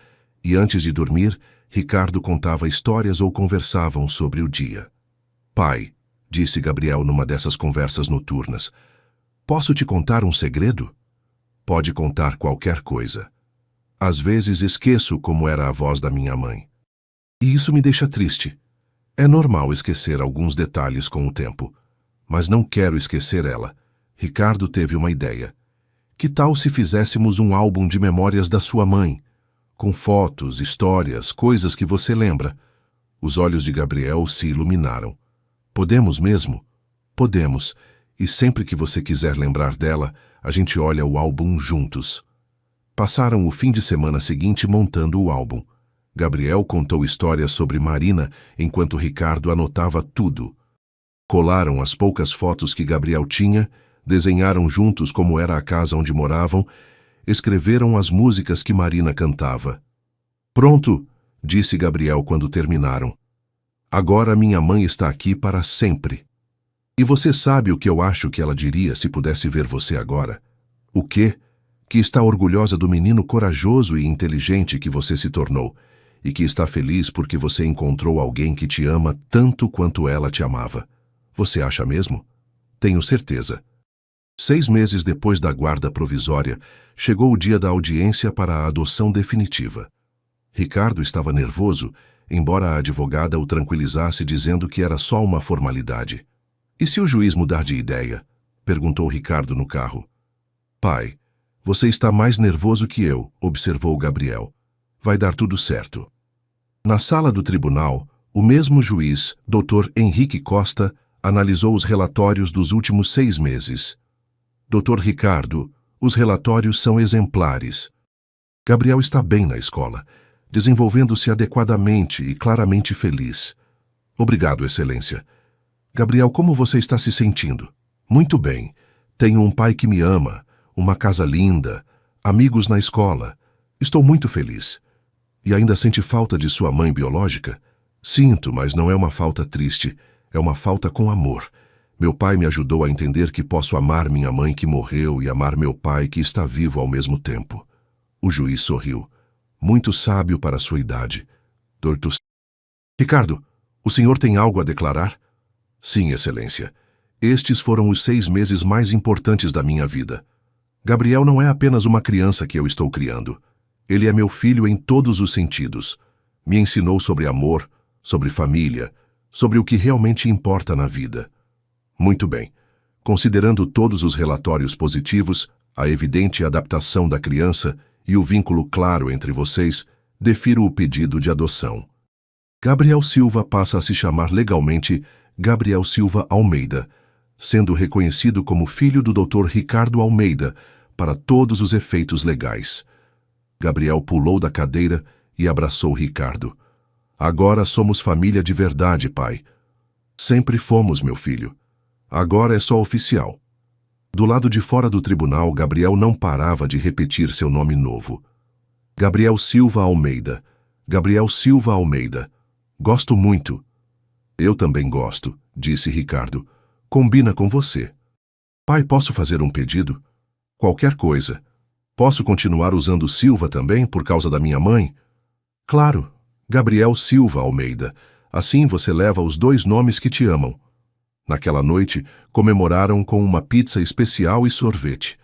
e antes de dormir, Ricardo contava histórias ou conversavam sobre o dia. Pai, disse Gabriel numa dessas conversas noturnas, posso te contar um segredo? Pode contar qualquer coisa. Às vezes esqueço como era a voz da minha mãe. E isso me deixa triste. É normal esquecer alguns detalhes com o tempo, mas não quero esquecer ela. Ricardo teve uma ideia. Que tal se fizéssemos um álbum de memórias da sua mãe, com fotos, histórias, coisas que você lembra? Os olhos de Gabriel se iluminaram. Podemos mesmo? Podemos, e sempre que você quiser lembrar dela, a gente olha o álbum juntos. Passaram o fim de semana seguinte montando o álbum. Gabriel contou histórias sobre Marina, enquanto Ricardo anotava tudo. Colaram as poucas fotos que Gabriel tinha, desenharam juntos como era a casa onde moravam, escreveram as músicas que Marina cantava. Pronto, disse Gabriel quando terminaram. Agora minha mãe está aqui para sempre. E você sabe o que eu acho que ela diria se pudesse ver você agora? O quê? Que está orgulhosa do menino corajoso e inteligente que você se tornou, e que está feliz porque você encontrou alguém que te ama tanto quanto ela te amava. Você acha mesmo? Tenho certeza. 6 meses depois da guarda provisória, chegou o dia da audiência para a adoção definitiva. Ricardo estava nervoso, embora a advogada o tranquilizasse dizendo que era só uma formalidade. E se o juiz mudar de ideia? Perguntou Ricardo no carro. Pai, você está mais nervoso que eu, observou Gabriel. Vai dar tudo certo. Na sala do tribunal, o mesmo juiz, Dr. Henrique Costa, analisou os relatórios dos últimos 6 meses. Dr. Ricardo, os relatórios são exemplares. Gabriel está bem na escola, desenvolvendo-se adequadamente e claramente feliz. Obrigado, Excelência. Gabriel, como você está se sentindo? Muito bem. Tenho um pai que me ama, uma casa linda, amigos na escola. Estou muito feliz. E ainda sente falta de sua mãe biológica? Sinto, mas não é uma falta triste, é uma falta com amor. Meu pai me ajudou a entender que posso amar minha mãe que morreu e amar meu pai que está vivo ao mesmo tempo. O juiz sorriu. Muito sábio para sua idade. Dr. Ricardo, o senhor tem algo a declarar? Sim, Excelência. Estes foram os 6 meses mais importantes da minha vida. Gabriel não é apenas uma criança que eu estou criando. Ele é meu filho em todos os sentidos. Me ensinou sobre amor, sobre família, sobre o que realmente importa na vida. Muito bem. Considerando todos os relatórios positivos, a evidente adaptação da criança e o vínculo claro entre vocês, defiro o pedido de adoção. Gabriel Silva passa a se chamar legalmente Gabriel Silva Almeida, sendo reconhecido como filho do Dr. Ricardo Almeida para todos os efeitos legais. Gabriel pulou da cadeira e abraçou Ricardo. Agora somos família de verdade, pai. Sempre fomos, meu filho. Agora é só oficial. Do lado de fora do tribunal, Gabriel não parava de repetir seu nome novo. Gabriel Silva Almeida. Gabriel Silva Almeida. Gosto muito. Eu também gosto, disse Ricardo. Combina com você. Pai, posso fazer um pedido? Qualquer coisa. Posso continuar usando Silva também por causa da minha mãe? Claro. Gabriel Silva Almeida. Assim você leva os 2 nomes que te amam. Naquela noite, comemoraram com uma pizza especial e sorvete.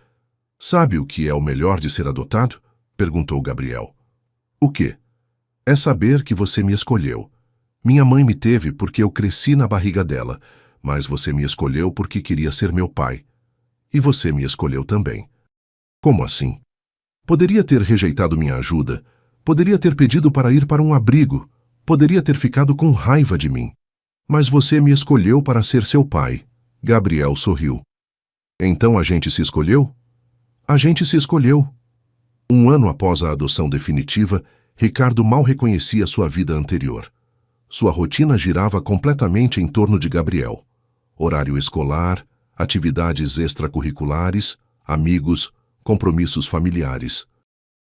Sabe o que é o melhor de ser adotado? Perguntou Gabriel. O quê? É saber que você me escolheu. Minha mãe me teve porque eu cresci na barriga dela, mas você me escolheu porque queria ser meu pai. E você me escolheu também. Como assim? Poderia ter rejeitado minha ajuda, poderia ter pedido para ir para um abrigo, poderia ter ficado com raiva de mim. Mas você me escolheu para ser seu pai. Gabriel sorriu. Então a gente se escolheu? A gente se escolheu. 1 ano após a adoção definitiva, Ricardo mal reconhecia sua vida anterior. Sua rotina girava completamente em torno de Gabriel. Horário escolar, atividades extracurriculares, amigos, compromissos familiares.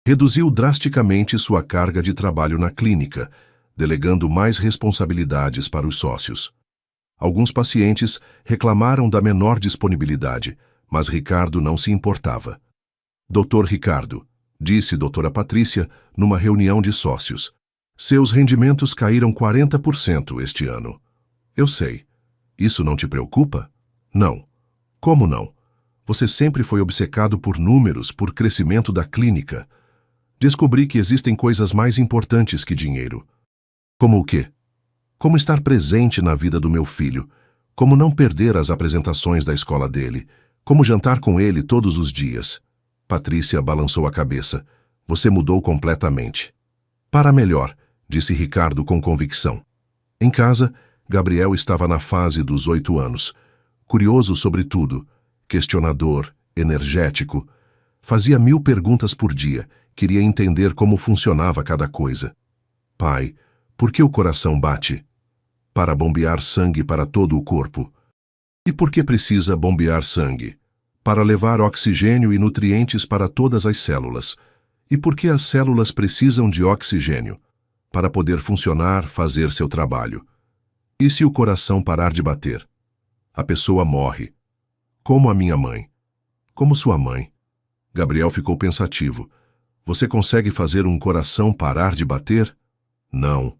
Reduziu drasticamente sua carga de trabalho na clínica, delegando mais responsabilidades para os sócios. Alguns pacientes reclamaram da menor disponibilidade, mas Ricardo não se importava. Dr. Ricardo, disse doutora Patrícia numa reunião de sócios, seus rendimentos caíram 40% este ano. Eu sei. Isso não te preocupa? Não. Como não? Você sempre foi obcecado por números, por crescimento da clínica. Descobri que existem coisas mais importantes que dinheiro. Como o quê? Como estar presente na vida do meu filho, como não perder as apresentações da escola dele, como jantar com ele todos os dias. Patrícia balançou a cabeça. Você mudou completamente. Para melhor, disse Ricardo com convicção. Em casa, Gabriel estava na fase dos 8 anos, curioso sobre tudo, questionador, energético. Fazia 1000 perguntas por dia, queria entender como funcionava cada coisa. Pai, por que o coração bate? Para bombear sangue para todo o corpo. E por que precisa bombear sangue? Para levar oxigênio e nutrientes para todas as células. E por que as células precisam de oxigênio? Para poder funcionar, fazer seu trabalho. E se o coração parar de bater? A pessoa morre. Como a minha mãe. Como sua mãe. Gabriel ficou pensativo. Você consegue fazer um coração parar de bater? Não.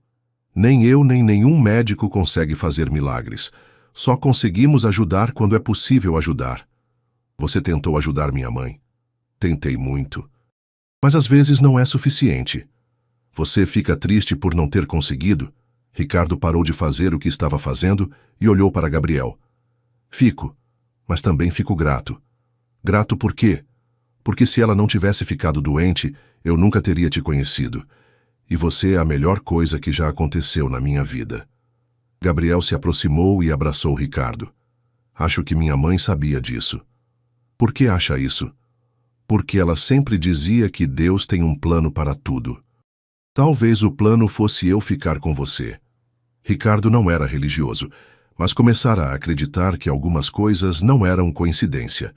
Nem eu nem nenhum médico consegue fazer milagres. Só conseguimos ajudar quando é possível ajudar. Você tentou ajudar minha mãe. Tentei muito. Mas às vezes não é suficiente. Você fica triste por não ter conseguido? Ricardo parou de fazer o que estava fazendo e olhou para Gabriel. Fico, mas também fico grato. Grato por quê? Porque se ela não tivesse ficado doente, eu nunca teria te conhecido. E você é a melhor coisa que já aconteceu na minha vida. Gabriel se aproximou e abraçou Ricardo. Acho que minha mãe sabia disso. Por que acha isso? Porque ela sempre dizia que Deus tem um plano para tudo. Talvez o plano fosse eu ficar com você. Ricardo não era religioso, mas começara a acreditar que algumas coisas não eram coincidência.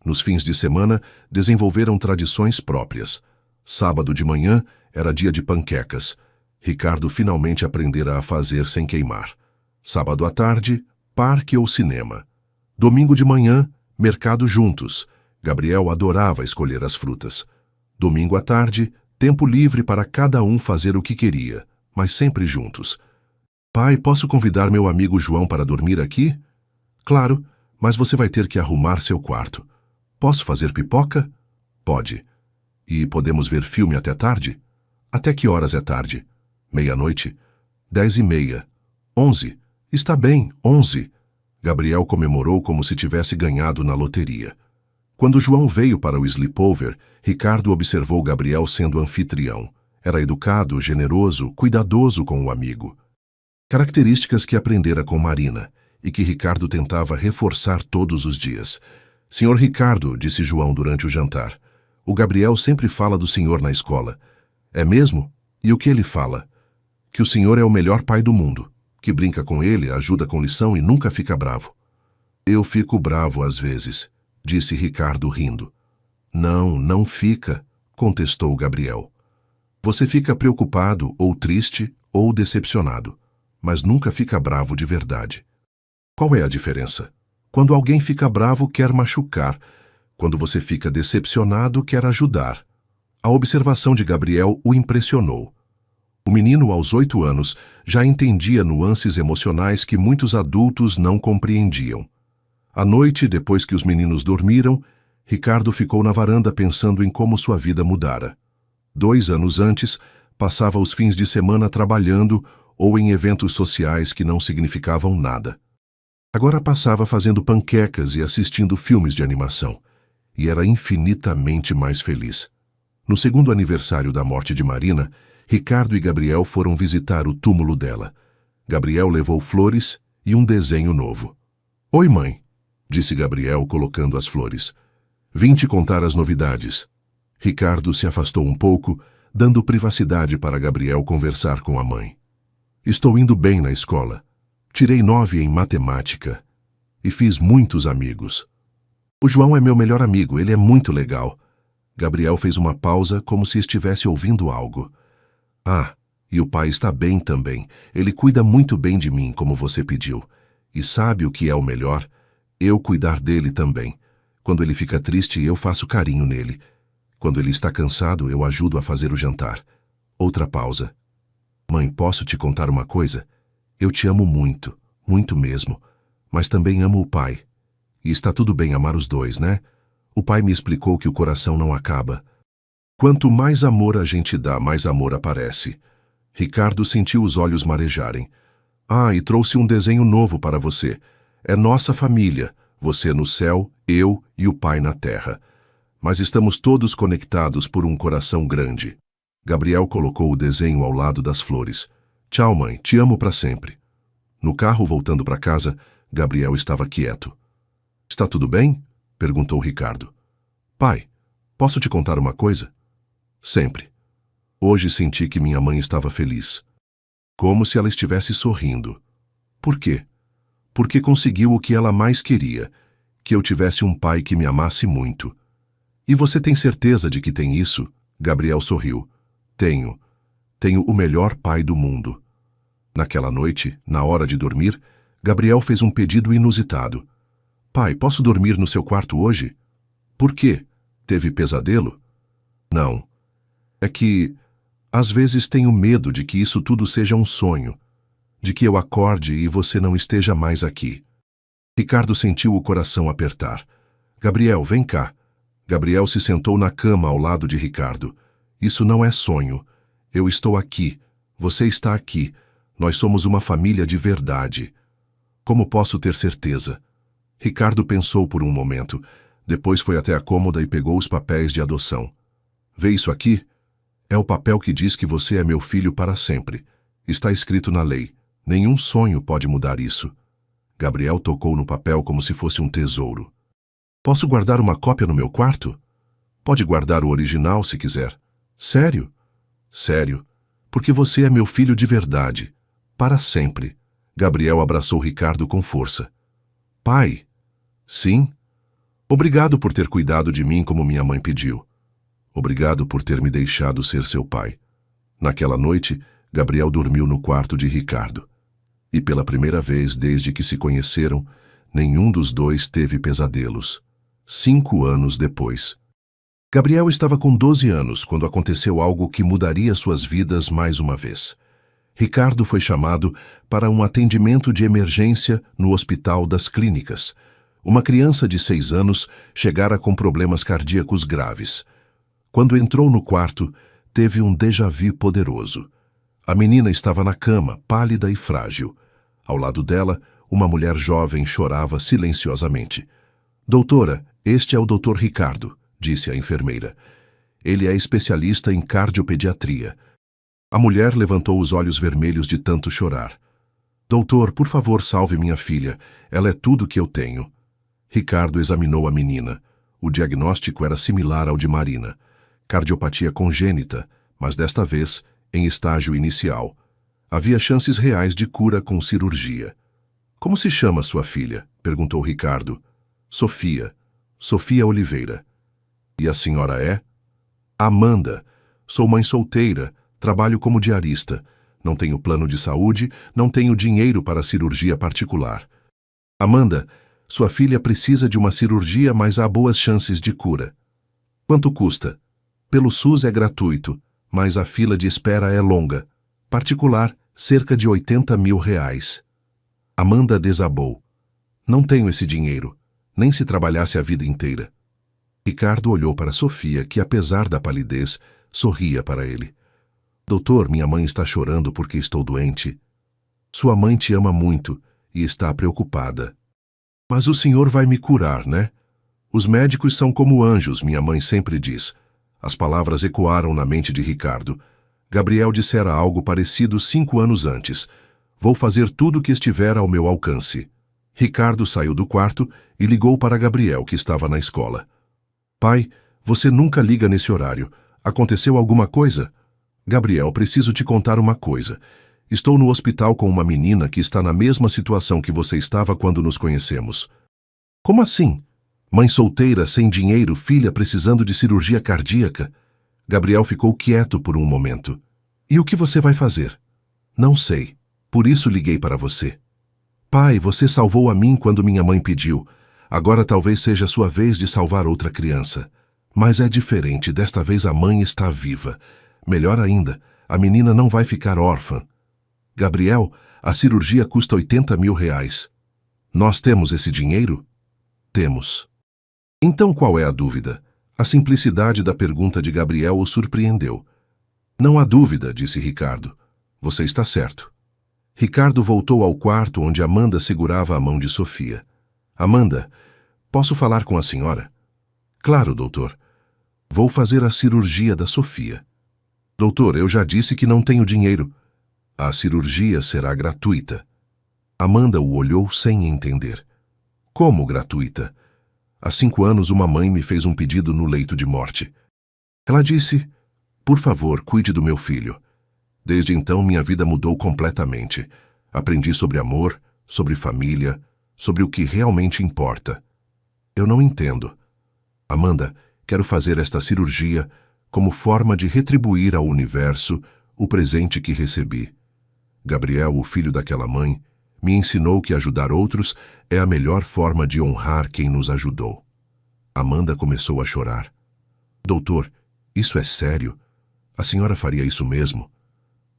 Nos fins de semana, desenvolveram tradições próprias. Sábado de manhã era dia de panquecas. Ricardo finalmente aprendera a fazer sem queimar. Sábado à tarde, parque ou cinema. Domingo de manhã, mercado juntos. Gabriel adorava escolher as frutas. Domingo à tarde, tempo livre para cada um fazer o que queria, mas sempre juntos. Pai, posso convidar meu amigo João para dormir aqui? Claro, mas você vai ter que arrumar seu quarto. Posso fazer pipoca? Pode. E podemos ver filme até tarde? Até que horas é tarde? Meia-noite? 10h30. 11. Está bem, 11. Gabriel comemorou como se tivesse ganhado na loteria. Quando João veio para o sleepover, Ricardo observou Gabriel sendo anfitrião. Era educado, generoso, cuidadoso com o amigo. Características que aprendera com Marina e que Ricardo tentava reforçar todos os dias. Senhor Ricardo, disse João durante o jantar, o Gabriel sempre fala do senhor na escola. É mesmo? E o que ele fala? Que o senhor é o melhor pai do mundo, que brinca com ele, ajuda com lição e nunca fica bravo. Eu fico bravo às vezes, disse Ricardo rindo. Não, não fica, contestou Gabriel. Você fica preocupado ou triste ou decepcionado, mas nunca fica bravo de verdade. Qual é a diferença? Quando alguém fica bravo, quer machucar. Quando você fica decepcionado, quer ajudar. A observação de Gabriel o impressionou. O menino, aos 8 anos, já entendia nuances emocionais que muitos adultos não compreendiam. À noite, depois que os meninos dormiram, Ricardo ficou na varanda pensando em como sua vida mudara. 2 anos antes, passava os fins de semana trabalhando ou em eventos sociais que não significavam nada. Agora passava fazendo panquecas e assistindo filmes de animação, e era infinitamente mais feliz. No segundo aniversário da morte de Marina, Ricardo e Gabriel foram visitar o túmulo dela. Gabriel levou flores e um desenho novo. Oi, mãe, disse Gabriel colocando as flores. Vim te contar as novidades. Ricardo se afastou um pouco, dando privacidade para Gabriel conversar com a mãe. Estou indo bem na escola. Tirei 9 em matemática. E fiz muitos amigos. O João é meu melhor amigo, ele é muito legal. Gabriel fez uma pausa como se estivesse ouvindo algo. Ah, e o pai está bem também. Ele cuida muito bem de mim, como você pediu. E sabe o que é o melhor? Eu cuidar dele também. Quando ele fica triste, eu faço carinho nele. Quando ele está cansado, eu ajudo a fazer o jantar. Outra pausa. Mãe, posso te contar uma coisa? Eu te amo muito, muito mesmo. Mas também amo o pai. E está tudo bem amar os dois, né? O pai me explicou que o coração não acaba. Quanto mais amor a gente dá, mais amor aparece. Ricardo sentiu os olhos marejarem. Ah, e trouxe um desenho novo para você. É nossa família, você no céu, eu e o pai na terra. Mas estamos todos conectados por um coração grande. Gabriel colocou o desenho ao lado das flores. Tchau, mãe, te amo para sempre. No carro voltando para casa, Gabriel estava quieto. Está tudo bem? Perguntou Ricardo. Pai, posso te contar uma coisa? Sempre. Hoje senti que minha mãe estava feliz. Como se ela estivesse sorrindo. Por quê? Porque conseguiu o que ela mais queria, que eu tivesse um pai que me amasse muito. E você tem certeza de que tem isso? Gabriel sorriu. Tenho. Tenho o melhor pai do mundo. Naquela noite, na hora de dormir, Gabriel fez um pedido inusitado. Pai, posso dormir no seu quarto hoje? Por quê? Teve pesadelo? Não. É que Às vezes tenho medo de que isso tudo seja um sonho, de que eu acorde e você não esteja mais aqui. Ricardo sentiu o coração apertar. Gabriel, vem cá. Gabriel se sentou na cama ao lado de Ricardo. Isso não é sonho. Eu estou aqui. Você está aqui. Nós somos uma família de verdade. Como posso ter certeza? Ricardo pensou por um momento. Depois foi até a cômoda e pegou os papéis de adoção. Vê isso aqui? É o papel que diz que você é meu filho para sempre. Está escrito na lei. Nenhum sonho pode mudar isso. Gabriel tocou no papel como se fosse um tesouro. Posso guardar uma cópia no meu quarto? Pode guardar o original se quiser. Sério? Sério. Porque você é meu filho de verdade. Para sempre. Gabriel abraçou Ricardo com força. Pai? Sim? Obrigado por ter cuidado de mim como minha mãe pediu. Obrigado por ter me deixado ser seu pai. Naquela noite, Gabriel dormiu no quarto de Ricardo. E pela primeira vez desde que se conheceram, nenhum dos dois teve pesadelos. 5 anos depois. Gabriel estava com 12 anos quando aconteceu algo que mudaria suas vidas mais uma vez. Ricardo foi chamado para um atendimento de emergência no Hospital das Clínicas. Uma criança de 6 anos chegara com problemas cardíacos graves. Quando entrou no quarto, teve um déjà-vu poderoso. A menina estava na cama, pálida e frágil. Ao lado dela, uma mulher jovem chorava silenciosamente. Doutora, este é o Dr. Ricardo, disse a enfermeira. Ele é especialista em cardiopediatria. A mulher levantou os olhos vermelhos de tanto chorar. Doutor, por favor, salve minha filha. Ela é tudo que eu tenho. Ricardo examinou a menina. O diagnóstico era similar ao de Marina. Cardiopatia congênita, mas desta vez em estágio inicial. Havia chances reais de cura com cirurgia. Como se chama sua filha? Perguntou Ricardo. Sofia. Sofia Oliveira. E a senhora é? Amanda. Sou mãe solteira, trabalho como diarista. Não tenho plano de saúde, não tenho dinheiro para cirurgia particular. Amanda, sua filha precisa de uma cirurgia, mas há boas chances de cura. Quanto custa? Pelo SUS é gratuito, mas a fila de espera é longa. Particular, cerca de R$80 mil. Amanda desabou. Não tenho esse dinheiro, nem se trabalhasse a vida inteira. Ricardo olhou para Sofia, que apesar da palidez, sorria para ele. Doutor, minha mãe está chorando porque estou doente. Sua mãe te ama muito e está preocupada. Mas o senhor vai me curar, né? Os médicos são como anjos, minha mãe sempre diz. As palavras ecoaram na mente de Ricardo. Gabriel dissera algo parecido 5 anos antes. Vou fazer tudo o que estiver ao meu alcance. Ricardo saiu do quarto e ligou para Gabriel, que estava na escola. Pai, você nunca liga nesse horário. Aconteceu alguma coisa? Gabriel, preciso te contar uma coisa. Estou no hospital com uma menina que está na mesma situação que você estava quando nos conhecemos. Como assim? Mãe solteira, sem dinheiro, filha precisando de cirurgia cardíaca. Gabriel ficou quieto por um momento. E o que você vai fazer? Não sei. Por isso liguei para você. Pai, você salvou a mim quando minha mãe pediu. Agora talvez seja a sua vez de salvar outra criança. Mas é diferente, desta vez a mãe está viva. Melhor ainda, a menina não vai ficar órfã. Gabriel, a cirurgia custa R$80 mil. Nós temos esse dinheiro? Temos. Então qual é a dúvida? A simplicidade da pergunta de Gabriel o surpreendeu. Não há dúvida, disse Ricardo. Você está certo. Ricardo voltou ao quarto onde Amanda segurava a mão de Sofia. Amanda, posso falar com a senhora? Claro, doutor. Vou fazer a cirurgia da Sofia. Doutor, eu já disse que não tenho dinheiro. A cirurgia será gratuita. Amanda o olhou sem entender. Como gratuita? Há 5 anos uma mãe me fez um pedido no leito de morte. Ela disse, por favor, cuide do meu filho. Desde então minha vida mudou completamente. Aprendi sobre amor, sobre família, sobre o que realmente importa. Eu não entendo. Amanda, quero fazer esta cirurgia como forma de retribuir ao universo o presente que recebi. Gabriel, o filho daquela mãe, me ensinou que ajudar outros é a melhor forma de honrar quem nos ajudou. Amanda começou a chorar. Doutor, isso é sério? A senhora faria isso mesmo?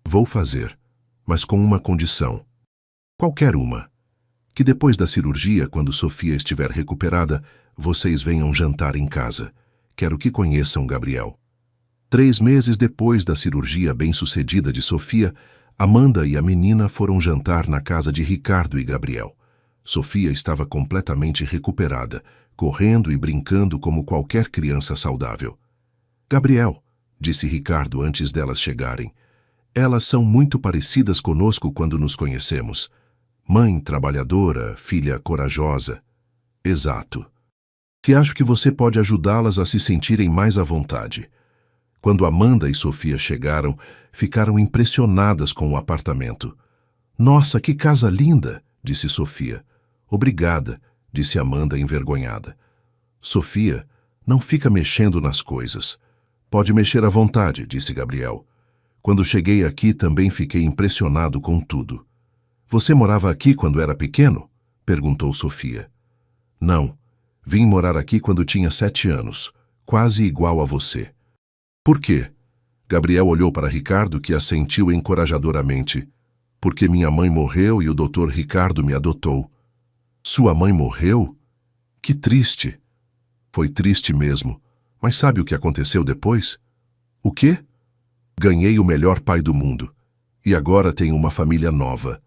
Vou fazer, mas com uma condição. Qualquer uma. Que depois da cirurgia, quando Sofia estiver recuperada, vocês venham jantar em casa. Quero que conheçam Gabriel. 3 meses depois da cirurgia bem-sucedida de Sofia, Amanda e a menina foram jantar na casa de Ricardo e Gabriel. Sofia estava completamente recuperada, correndo e brincando como qualquer criança saudável. Gabriel, disse Ricardo antes delas chegarem, elas são muito parecidas conosco quando nos conhecemos. Mãe trabalhadora, filha corajosa. Exato. Que acho que você pode ajudá-las a se sentirem mais à vontade. Quando Amanda e Sofia chegaram, ficaram impressionadas com o apartamento. Nossa, que casa linda, disse Sofia. Obrigada, disse Amanda envergonhada. Sofia, não fica mexendo nas coisas. Pode mexer à vontade, disse Gabriel. Quando cheguei aqui também fiquei impressionado com tudo. Você morava aqui quando era pequeno? Perguntou Sofia. Não, vim morar aqui quando tinha 7 anos, quase igual a você. Por quê? Gabriel olhou para Ricardo, que assentiu encorajadoramente. Porque minha mãe morreu e o Dr. Ricardo me adotou. Sua mãe morreu? Que triste. Foi triste mesmo. Mas sabe o que aconteceu depois? O quê? Ganhei o melhor pai do mundo. E agora tenho uma família nova.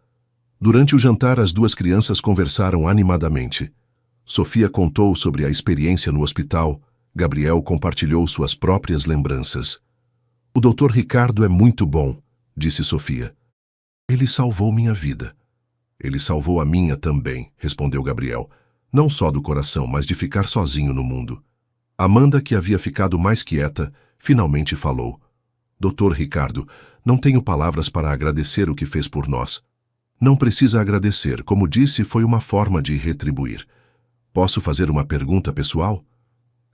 Durante o jantar, as 2 crianças conversaram animadamente. Sofia contou sobre a experiência no hospital. Gabriel compartilhou suas próprias lembranças. O Dr. Ricardo é muito bom, disse Sofia. Ele salvou minha vida. Ele salvou a minha também, respondeu Gabriel. Não só do coração, mas de ficar sozinho no mundo. Amanda, que havia ficado mais quieta, finalmente falou. Dr. Ricardo, não tenho palavras para agradecer o que fez por nós. Não precisa agradecer, como disse, foi uma forma de retribuir. Posso fazer uma pergunta pessoal?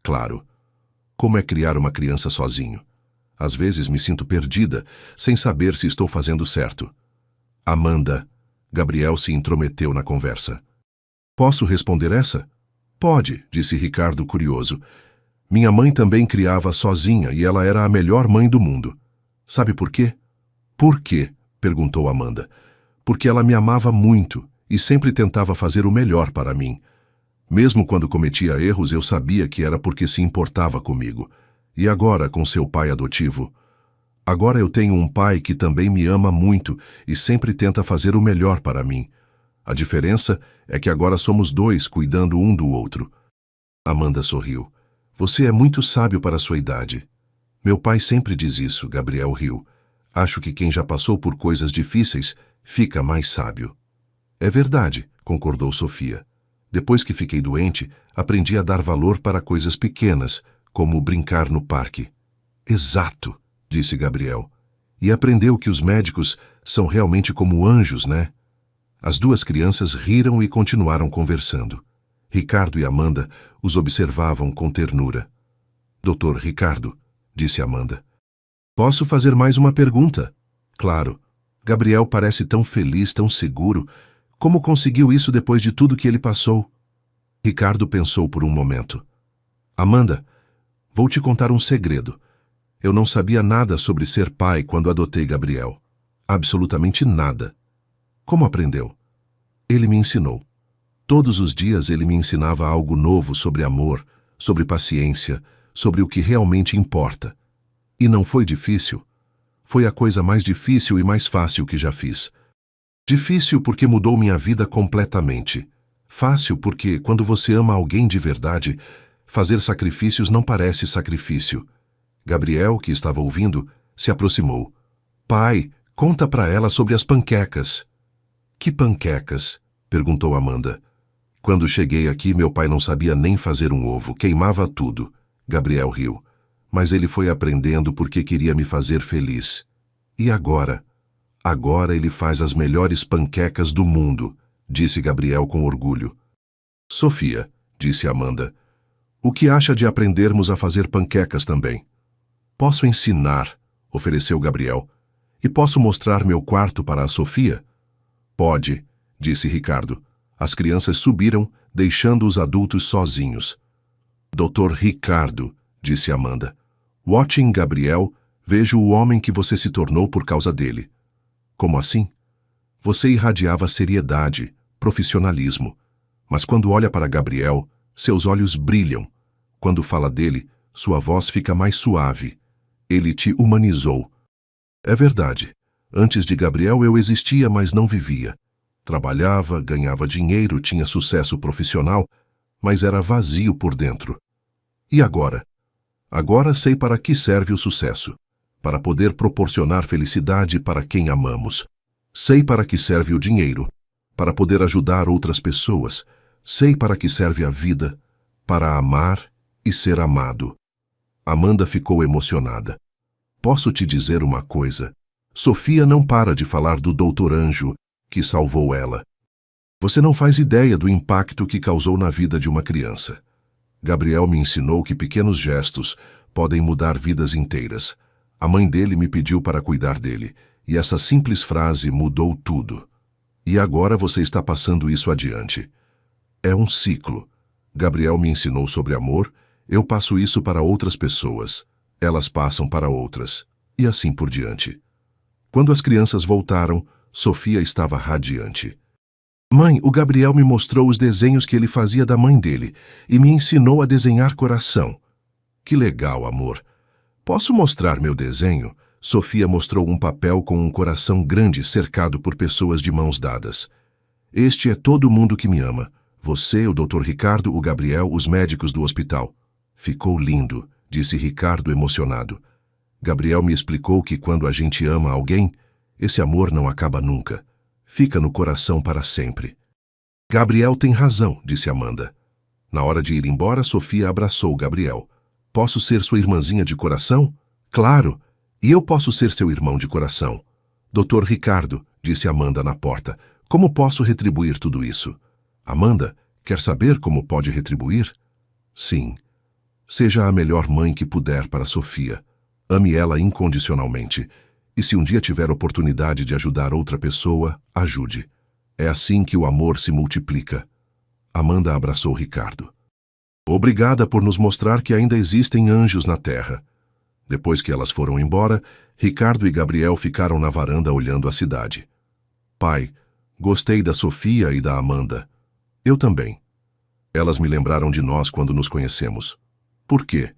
Claro. Como é criar uma criança sozinho? Às vezes me sinto perdida, sem saber se estou fazendo certo. Amanda, Gabriel se intrometeu na conversa. Posso responder essa? Pode, disse Ricardo curioso. Minha mãe também criava sozinha e ela era a melhor mãe do mundo. Sabe por quê? Por quê? Perguntou Amanda. Porque ela me amava muito e sempre tentava fazer o melhor para mim. Mesmo quando cometia erros, eu sabia que era porque se importava comigo. E agora, com seu pai adotivo? Agora eu tenho um pai que também me ama muito e sempre tenta fazer o melhor para mim. A diferença é que agora somos 2 cuidando um do outro. Amanda sorriu. Você é muito sábio para a sua idade. Meu pai sempre diz isso, Gabriel riu. Acho que quem já passou por coisas difíceis fica mais sábio. É verdade, concordou Sofia. Depois que fiquei doente, aprendi a dar valor para coisas pequenas, como brincar no parque. Exato, disse Gabriel. E aprendeu que os médicos são realmente como anjos, né? As 2 crianças riram e continuaram conversando. Ricardo e Amanda os observavam com ternura. Doutor Ricardo, disse Amanda. Posso fazer mais uma pergunta? Claro. Gabriel parece tão feliz, tão seguro. Como conseguiu isso depois de tudo que ele passou? Ricardo pensou por um momento. Amanda, vou te contar um segredo. Eu não sabia nada sobre ser pai quando adotei Gabriel. Absolutamente nada. Como aprendeu? Ele me ensinou. Todos os dias ele me ensinava algo novo sobre amor, sobre paciência, sobre o que realmente importa. E não foi difícil. Foi a coisa mais difícil e mais fácil que já fiz. Difícil porque mudou minha vida completamente. Fácil porque, quando você ama alguém de verdade, fazer sacrifícios não parece sacrifício. Gabriel, que estava ouvindo, se aproximou. Pai, conta para ela sobre as panquecas. Que panquecas? Perguntou Amanda. Quando cheguei aqui, meu pai não sabia nem fazer um ovo, queimava tudo. Gabriel riu. Mas ele foi aprendendo porque queria me fazer feliz. E agora? Agora ele faz as melhores panquecas do mundo, disse Gabriel com orgulho. Sofia, disse Amanda, o que acha de aprendermos a fazer panquecas também? Posso ensinar, ofereceu Gabriel. E posso mostrar meu quarto para a Sofia? Pode, disse Ricardo. As crianças subiram, deixando os adultos sozinhos. Dr. Ricardo, disse Amanda. Watching Gabriel Vejo o homem que você se tornou por causa dele. Como assim? Você irradiava seriedade, profissionalismo. Mas quando olha para Gabriel, seus olhos brilham. Quando fala dele, sua voz fica mais suave. Ele te humanizou. É verdade. Antes de Gabriel eu existia, mas não vivia. Trabalhava, ganhava dinheiro, tinha sucesso profissional, mas era vazio por dentro. E agora? Agora sei para que serve o sucesso. Para poder proporcionar felicidade para quem amamos. Sei para que serve o dinheiro. Para poder ajudar outras pessoas. Sei para que serve a vida. Para amar e ser amado. Amanda ficou emocionada. Posso te dizer uma coisa? Sofia não para de falar do Dr. Anjo, que salvou ela. Você não faz ideia do impacto que causou na vida de uma criança. Gabriel me ensinou que pequenos gestos podem mudar vidas inteiras. A mãe dele me pediu para cuidar dele, e essa simples frase mudou tudo. E agora você está passando isso adiante. É um ciclo. Gabriel me ensinou sobre amor, eu passo isso para outras pessoas. Elas passam para outras, e assim por diante. Quando as crianças voltaram, Sofia estava radiante. Mãe, o Gabriel me mostrou os desenhos que ele fazia da mãe dele e me ensinou a desenhar coração. Que legal, amor. Posso mostrar meu desenho? Sofia mostrou um papel com um coração grande cercado por pessoas de mãos dadas. Este é todo mundo que me ama. Você, o Dr. Ricardo, o Gabriel, os médicos do hospital. Ficou lindo, disse Ricardo emocionado. Gabriel me explicou que quando a gente ama alguém, esse amor não acaba nunca. Fica no coração para sempre. Gabriel tem razão, disse Amanda. Na hora de ir embora, Sofia abraçou Gabriel. Posso ser sua irmãzinha de coração? Claro, e eu posso ser seu irmão de coração. Dr. Ricardo, disse Amanda na porta, como posso retribuir tudo isso? Amanda, quer saber como pode retribuir? Sim. Seja a melhor mãe que puder para Sofia. Ame ela incondicionalmente. E se um dia tiver oportunidade de ajudar outra pessoa, ajude. É assim que o amor se multiplica. Amanda abraçou Ricardo. Obrigada por nos mostrar que ainda existem anjos na terra. Depois que elas foram embora, Ricardo e Gabriel ficaram na varanda olhando a cidade. Pai, gostei da Sofia e da Amanda. Eu também. Elas me lembraram de nós quando nos conhecemos. Por quê?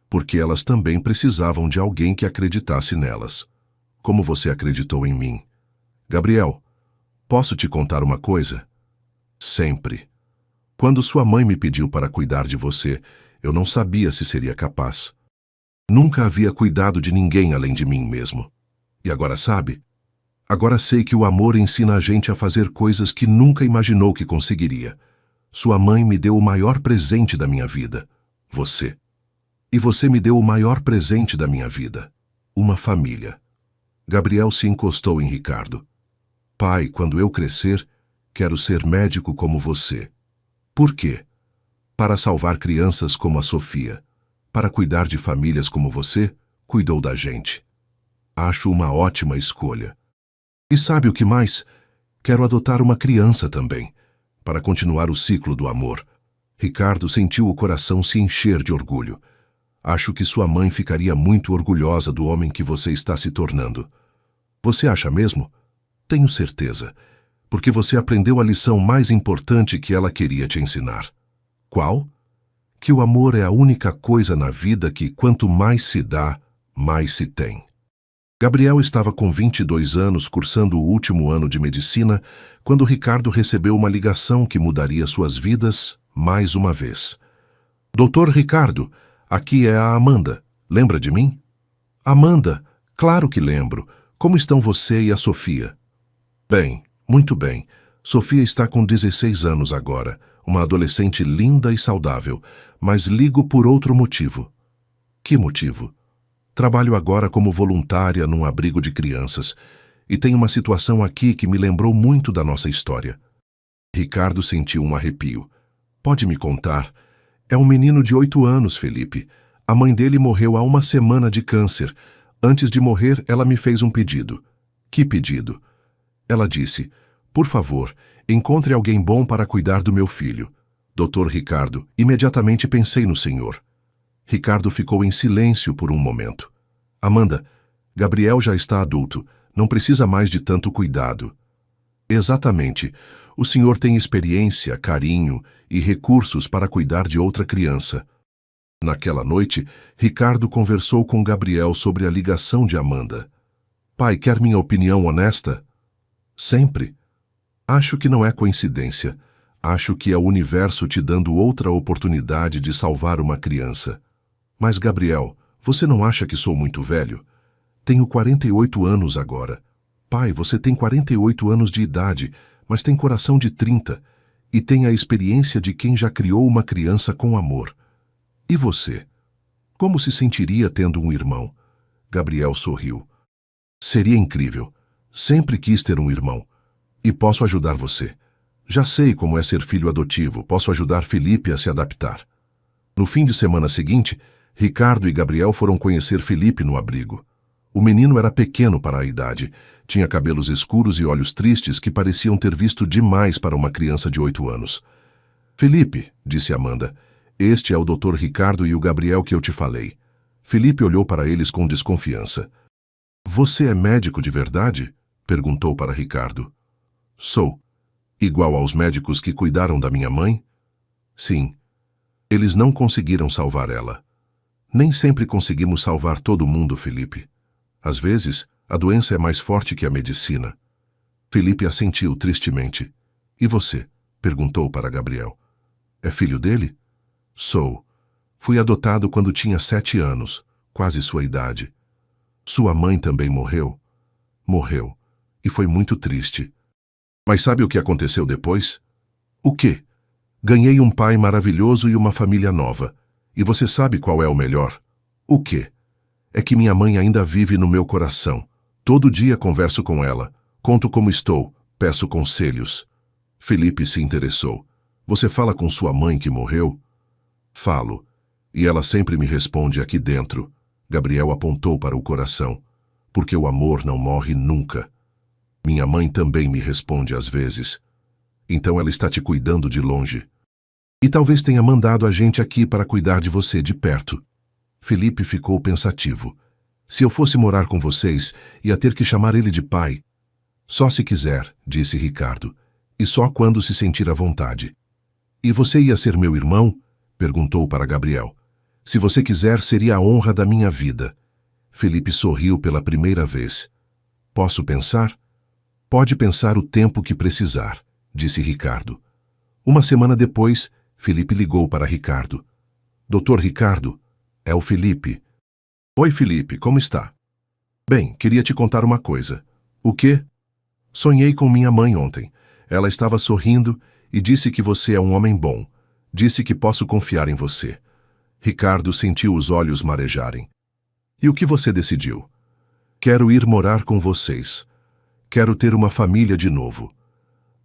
Porque elas também precisavam de alguém que acreditasse nelas. Como você acreditou em mim. Gabriel, posso te contar uma coisa? Sempre. Quando sua mãe me pediu para cuidar de você, eu não sabia se seria capaz. Nunca havia cuidado de ninguém além de mim mesmo. E agora sabe? Agora sei que o amor ensina a gente a fazer coisas que nunca imaginou que conseguiria. Sua mãe me deu o maior presente da minha vida. Você. E você me deu o maior presente da minha vida. Uma família. Gabriel se encostou em Ricardo. Pai, quando eu crescer, quero ser médico como você. Por quê? Para salvar crianças como a Sofia. Para cuidar de famílias como você, cuidou da gente. Acho uma ótima escolha. E sabe o que mais? Quero adotar uma criança também, para continuar o ciclo do amor. Ricardo sentiu o coração se encher de orgulho. Acho que sua mãe ficaria muito orgulhosa do homem que você está se tornando. Você acha mesmo? Tenho certeza, porque você aprendeu a lição mais importante que ela queria te ensinar. Qual? Que o amor é a única coisa na vida que, quanto mais se dá, mais se tem. Gabriel estava com 22 anos, cursando o último ano de medicina, quando Ricardo recebeu uma ligação que mudaria suas vidas mais uma vez. Doutor Ricardo, aqui é a Amanda. Lembra de mim? Amanda, claro que lembro. Como estão você e a Sofia? Bem, muito bem. Sofia está com 16 anos agora, uma adolescente linda e saudável, mas ligo por outro motivo. Que motivo? Trabalho agora como voluntária num abrigo de crianças e tem uma situação aqui que me lembrou muito da nossa história. Ricardo sentiu um arrepio. Pode me contar? É um menino de 8 anos, Felipe. A mãe dele morreu há uma semana de câncer. Antes de morrer, ela me fez um pedido. Que pedido? Ela disse, por favor, encontre alguém bom para cuidar do meu filho. Dr. Ricardo, imediatamente pensei no senhor. Ricardo ficou em silêncio por um momento. Amanda, Gabriel já está adulto, não precisa mais de tanto cuidado. Exatamente. O senhor tem experiência, carinho e recursos para cuidar de outra criança. Naquela noite, Ricardo conversou com Gabriel sobre a ligação de Amanda. Pai, quer minha opinião honesta? Sempre. Acho que não é coincidência. Acho que é o universo te dando outra oportunidade de salvar uma criança. Mas, Gabriel, você não acha que sou muito velho? Tenho 48 anos agora. Pai, você tem 48 anos de idade, mas tem coração de 30 e tem a experiência de quem já criou uma criança com amor. E você? Como se sentiria tendo um irmão? Gabriel sorriu. Seria incrível. Sempre quis ter um irmão. E posso ajudar você. Já sei como é ser filho adotivo, posso ajudar Felipe a se adaptar. No fim de semana seguinte, Ricardo e Gabriel foram conhecer Felipe no abrigo. O menino era pequeno para a idade, tinha cabelos escuros e olhos tristes que pareciam ter visto demais para uma criança de 8 anos. Felipe, disse Amanda, este é o Dr. Ricardo e o Gabriel que eu te falei. Felipe olhou para eles com desconfiança. Você é médico de verdade? Perguntou para Ricardo. Sou. Igual aos médicos que cuidaram da minha mãe? Sim. Eles não conseguiram salvar ela. Nem sempre conseguimos salvar todo mundo, Felipe. Às vezes, a doença é mais forte que a medicina. Felipe assentiu tristemente. E você? Perguntou para Gabriel. É filho dele? Sou. Fui adotado quando tinha 7 anos, quase sua idade. Sua mãe também morreu? Morreu. E foi muito triste. Mas sabe o que aconteceu depois? O quê? Ganhei um pai maravilhoso e uma família nova. E você sabe qual é o melhor? O quê? É que minha mãe ainda vive no meu coração. Todo dia converso com ela, conto como estou, peço conselhos. Felipe se interessou. Você fala com sua mãe que morreu? Falo. E ela sempre me responde aqui dentro. Gabriel apontou para o coração. Porque o amor não morre nunca. Minha mãe também me responde às vezes. Então ela está te cuidando de longe. E talvez tenha mandado a gente aqui para cuidar de você de perto. Felipe ficou pensativo. Se eu fosse morar com vocês, ia ter que chamar ele de pai. Só se quiser, disse Ricardo, e só quando se sentir à vontade. E você ia ser meu irmão? Perguntou para Gabriel. Se você quiser, seria a honra da minha vida. Felipe sorriu pela primeira vez. Posso pensar? Pode pensar o tempo que precisar, disse Ricardo. Uma semana depois, Felipe ligou para Ricardo. Doutor Ricardo, é o Felipe. Oi, Felipe, como está? Bem, queria te contar uma coisa. O quê? Sonhei com minha mãe ontem. Ela estava sorrindo e disse que você é um homem bom. Disse que posso confiar em você. Ricardo sentiu os olhos marejarem. E o que você decidiu? Quero ir morar com vocês. Quero ter uma família de novo.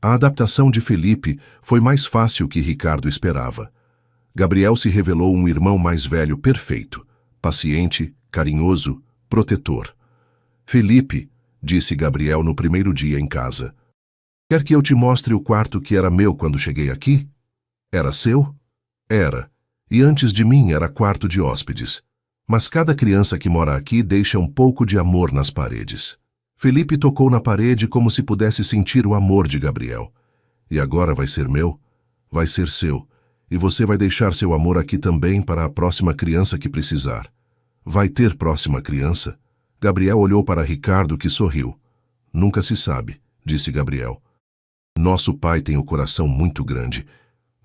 A adaptação de Felipe foi mais fácil que Ricardo esperava. Gabriel se revelou um irmão mais velho perfeito, paciente, carinhoso, protetor. Felipe, disse Gabriel no primeiro dia em casa. Quer que eu te mostre o quarto que era meu quando cheguei aqui? Era seu? Era. E antes de mim era quarto de hóspedes. Mas cada criança que mora aqui deixa um pouco de amor nas paredes. Felipe tocou na parede como se pudesse sentir o amor de Gabriel. E agora vai ser meu? Vai ser seu. E você vai deixar seu amor aqui também para a próxima criança que precisar. Vai ter próxima criança? Gabriel olhou para Ricardo, que sorriu. Nunca se sabe, disse Gabriel. Nosso pai tem o coração muito grande.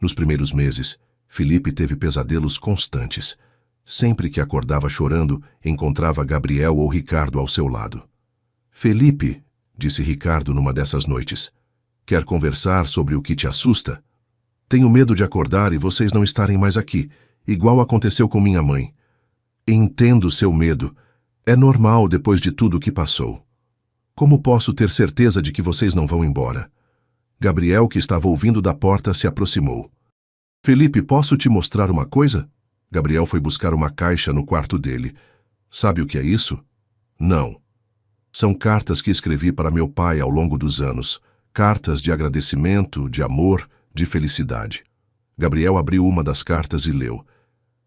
Nos primeiros meses, Felipe teve pesadelos constantes. Sempre que acordava chorando, encontrava Gabriel ou Ricardo ao seu lado. Felipe, disse Ricardo numa dessas noites, quer conversar sobre o que te assusta? Tenho medo de acordar e vocês não estarem mais aqui, igual aconteceu com minha mãe. Entendo seu medo. É normal depois de tudo o que passou. Como posso ter certeza de que vocês não vão embora? Gabriel, que estava ouvindo da porta, se aproximou. Felipe, posso te mostrar uma coisa? Gabriel foi buscar uma caixa no quarto dele. Sabe o que é isso? Não. São cartas que escrevi para meu pai ao longo dos anos. Cartas de agradecimento, de amor, de felicidade. Gabriel abriu uma das cartas e leu.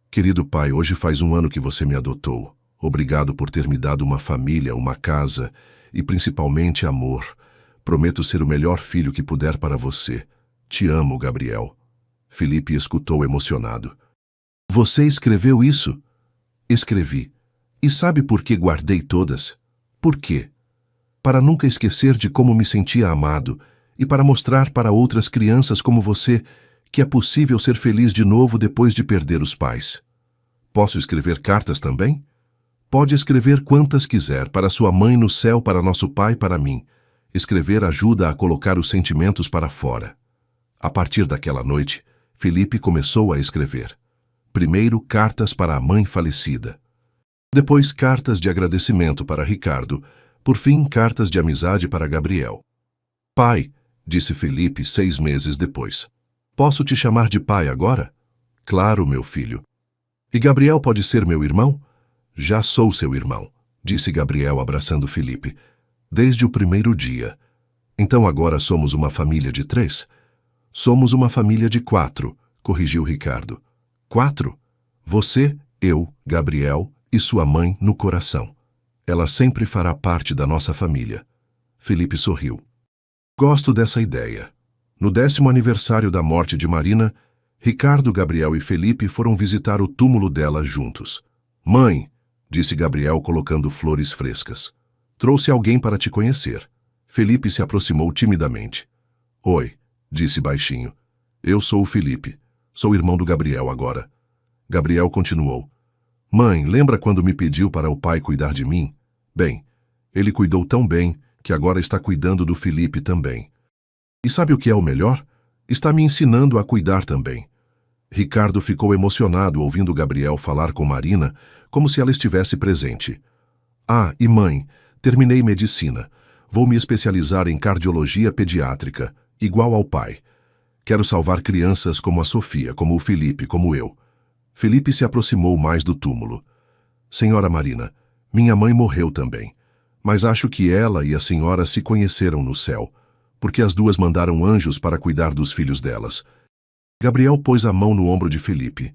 Querido pai, hoje faz 1 ano que você me adotou. Obrigado por ter me dado uma família, uma casa e principalmente amor. Prometo ser o melhor filho que puder para você. Te amo, Gabriel. Felipe escutou emocionado. Você escreveu isso? Escrevi. E sabe por que guardei todas? Por quê? Para nunca esquecer de como me sentia amado e para mostrar para outras crianças como você que é possível ser feliz de novo depois de perder os pais. Posso escrever cartas também? Pode escrever quantas quiser, para sua mãe no céu, para nosso pai, para mim. Escrever ajuda a colocar os sentimentos para fora. A partir daquela noite, Felipe começou a escrever. Primeiro, cartas para a mãe falecida. Depois, cartas de agradecimento para Ricardo. Por fim, cartas de amizade para Gabriel. Pai, disse Felipe 6 meses depois. Posso te chamar de pai agora? Claro, meu filho. E Gabriel pode ser meu irmão? Já sou seu irmão, disse Gabriel abraçando Felipe. Desde o primeiro dia. Então agora somos uma família de 3? Somos uma família de 4, corrigiu Ricardo. 4? Você, eu, Gabriel e sua mãe no coração. Ela sempre fará parte da nossa família. Felipe sorriu. Gosto dessa ideia. No 10º aniversário da morte de Marina, Ricardo, Gabriel e Felipe foram visitar o túmulo dela juntos. Mãe, disse Gabriel colocando flores frescas. Trouxe alguém para te conhecer. Felipe se aproximou timidamente. Oi, disse baixinho. Eu sou o Felipe. Sou irmão do Gabriel agora. Gabriel continuou. Mãe, lembra quando me pediu para o pai cuidar de mim? Bem, ele cuidou tão bem que agora está cuidando do Felipe também. E sabe o que é o melhor? Está me ensinando a cuidar também. Ricardo ficou emocionado ouvindo Gabriel falar com Marina como se ela estivesse presente. Ah, e mãe, terminei medicina. Vou me especializar em cardiologia pediátrica, igual ao pai. Quero salvar crianças como a Sofia, como o Felipe, como eu. Felipe se aproximou mais do túmulo. Senhora Marina, minha mãe morreu também. Mas acho que ela e a senhora se conheceram no céu, porque as duas mandaram anjos para cuidar dos filhos delas. Gabriel pôs a mão no ombro de Felipe.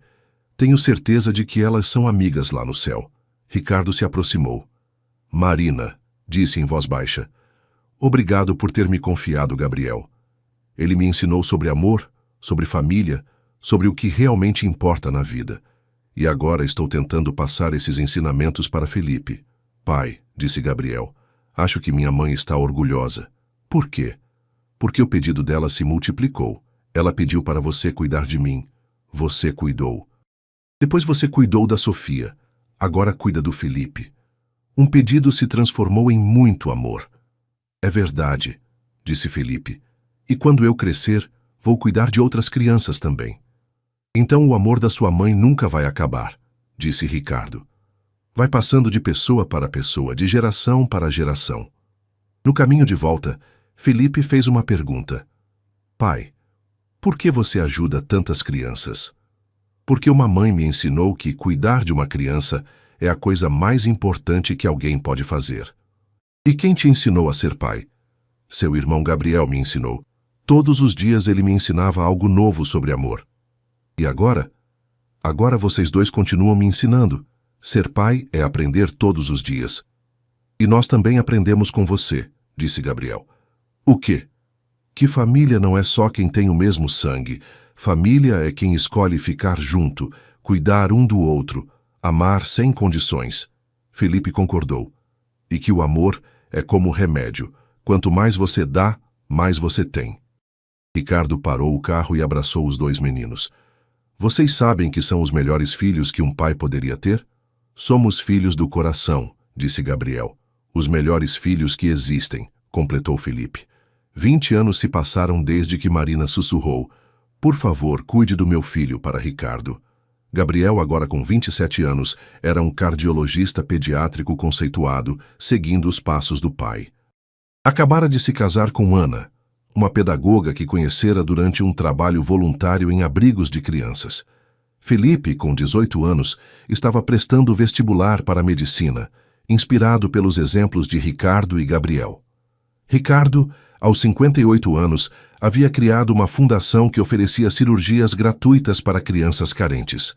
Tenho certeza de que elas são amigas lá no céu. Ricardo se aproximou. Marina, disse em voz baixa. Obrigado por ter me confiado, Gabriel. Ele me ensinou sobre amor, sobre família, sobre o que realmente importa na vida. E agora estou tentando passar esses ensinamentos para Felipe. Pai, disse Gabriel, acho que minha mãe está orgulhosa. Por quê? Porque o pedido dela se multiplicou. Ela pediu para você cuidar de mim. Você cuidou. Depois você cuidou da Sofia. Agora cuida do Felipe. Um pedido se transformou em muito amor. É verdade, disse Felipe. E quando eu crescer, vou cuidar de outras crianças também. Então o amor da sua mãe nunca vai acabar, disse Ricardo. Vai passando de pessoa para pessoa, de geração para geração. No caminho de volta, Felipe fez uma pergunta. Pai, por que você ajuda tantas crianças? Porque uma mãe me ensinou que cuidar de uma criança é a coisa mais importante que alguém pode fazer. E quem te ensinou a ser pai? Seu irmão Gabriel me ensinou. Todos os dias ele me ensinava algo novo sobre amor. E agora? Agora vocês dois continuam me ensinando. Ser pai é aprender todos os dias. E nós também aprendemos com você, disse Gabriel. O quê? Que família não é só quem tem o mesmo sangue. Família é quem escolhe ficar junto, cuidar um do outro, amar sem condições. Felipe concordou. E que o amor é como remédio. Quanto mais você dá, mais você tem. Ricardo parou o carro e abraçou os dois meninos. Vocês sabem que são os melhores filhos que um pai poderia ter? Somos filhos do coração, disse Gabriel. Os melhores filhos que existem, completou Felipe. 20 anos se passaram desde que Marina sussurrou. Por favor, cuide do meu filho para Ricardo. Gabriel, agora com 27 anos, era um cardiologista pediátrico conceituado, seguindo os passos do pai. Acabara de se casar com Ana, uma pedagoga que conhecera durante um trabalho voluntário em abrigos de crianças. Felipe, com 18 anos, estava prestando vestibular para a medicina, inspirado pelos exemplos de Ricardo e Gabriel. Ricardo, aos 58 anos, havia criado uma fundação que oferecia cirurgias gratuitas para crianças carentes.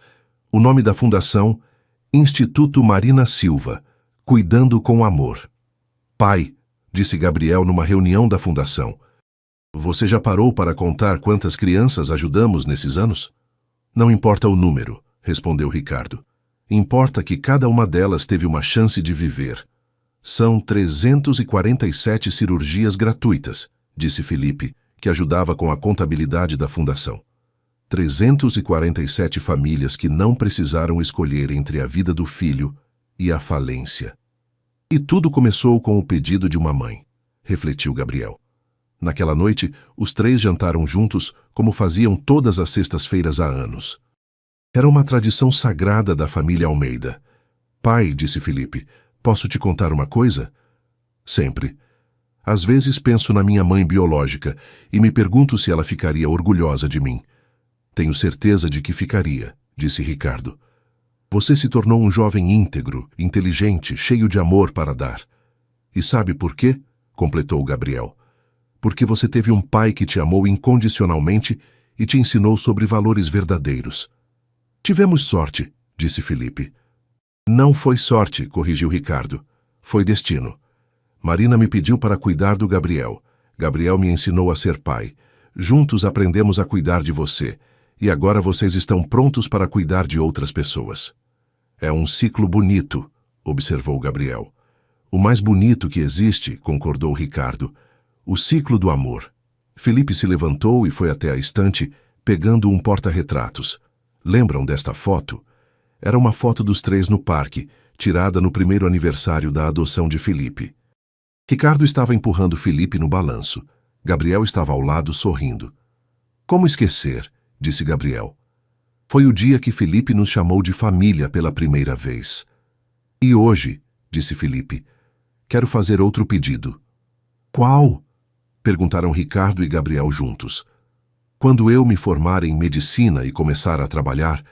O nome da fundação Instituto Marina Silva, cuidando com amor. Pai, disse Gabriel numa reunião da fundação, você já parou para contar quantas crianças ajudamos nesses anos? Não importa o número, respondeu Ricardo. Importa que cada uma delas teve uma chance de viver. São 347 cirurgias gratuitas, disse Felipe, que ajudava com a contabilidade da fundação. 347 famílias que não precisaram escolher entre a vida do filho e a falência. E tudo começou com o pedido de uma mãe, refletiu Gabriel. Naquela noite, os três jantaram juntos como faziam todas as sextas-feiras há anos. Era uma tradição sagrada da família Almeida. Pai, disse Felipe, posso te contar uma coisa? Sempre. Às vezes penso na minha mãe biológica e me pergunto se ela ficaria orgulhosa de mim. Tenho certeza de que ficaria, disse Ricardo. Você se tornou um jovem íntegro, inteligente, cheio de amor para dar. E sabe por quê? Completou Gabriel. Porque você teve um pai que te amou incondicionalmente e te ensinou sobre valores verdadeiros. Tivemos sorte, disse Felipe. Não foi sorte, corrigiu Ricardo. Foi destino. Marina me pediu para cuidar do Gabriel. Gabriel me ensinou a ser pai. Juntos aprendemos a cuidar de você. E agora vocês estão prontos para cuidar de outras pessoas. É um ciclo bonito, observou Gabriel. O mais bonito que existe, concordou Ricardo. O ciclo do amor. Felipe se levantou e foi até a estante, pegando um porta-retratos. Lembram desta foto? Era uma foto dos três no parque, tirada no primeiro aniversário da adoção de Felipe. Ricardo estava empurrando Felipe no balanço. Gabriel estava ao lado, sorrindo. Como esquecer? Disse Gabriel. Foi o dia que Felipe nos chamou de família pela primeira vez. E hoje, disse Felipe, quero fazer outro pedido. Qual? Perguntaram Ricardo e Gabriel juntos. Quando eu me formar em medicina e começar a trabalhar,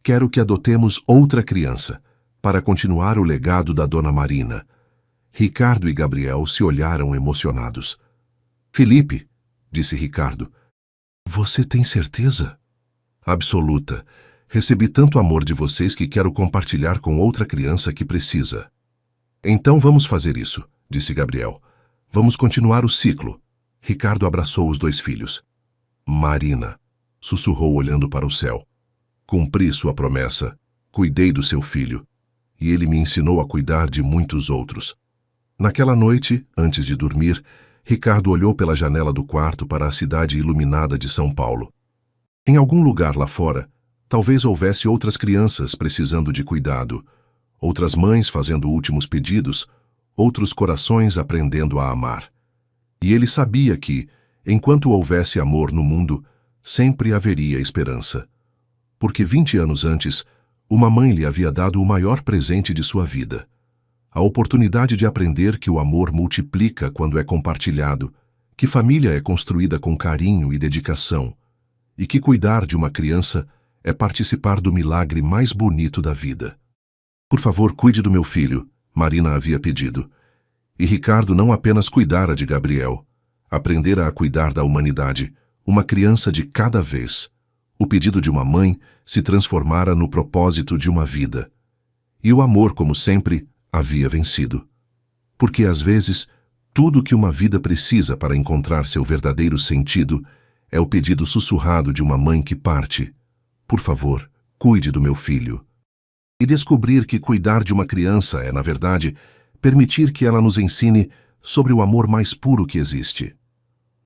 quero que adotemos outra criança, para continuar o legado da Dona Marina. Ricardo e Gabriel se olharam emocionados. Felipe, disse Ricardo, você tem certeza? Absoluta. Recebi tanto amor de vocês que quero compartilhar com outra criança que precisa. Então vamos fazer isso, disse Gabriel. Vamos continuar o ciclo. Ricardo abraçou os dois filhos. Marina, sussurrou olhando para o céu. Cumpri sua promessa. Cuidei do seu filho. E ele me ensinou a cuidar de muitos outros. Naquela noite, antes de dormir, Ricardo olhou pela janela do quarto para a cidade iluminada de São Paulo. Em algum lugar lá fora, talvez houvesse outras crianças precisando de cuidado, outras mães fazendo últimos pedidos, outros corações aprendendo a amar. E ele sabia que, enquanto houvesse amor no mundo, sempre haveria esperança. Porque 20 anos antes, uma mãe lhe havia dado o maior presente de sua vida. A oportunidade de aprender que o amor multiplica quando é compartilhado, que família é construída com carinho e dedicação, e que cuidar de uma criança é participar do milagre mais bonito da vida. Por favor, cuide do meu filho, Marina havia pedido. E Ricardo não apenas cuidara de Gabriel, aprendera a cuidar da humanidade, uma criança de cada vez. O pedido de uma mãe se transformara no propósito de uma vida. E o amor, como sempre, havia vencido. Porque, às vezes, tudo que uma vida precisa para encontrar seu verdadeiro sentido é o pedido sussurrado de uma mãe que parte. Por favor, cuide do meu filho. E descobrir que cuidar de uma criança é, na verdade, permitir que ela nos ensine sobre o amor mais puro que existe.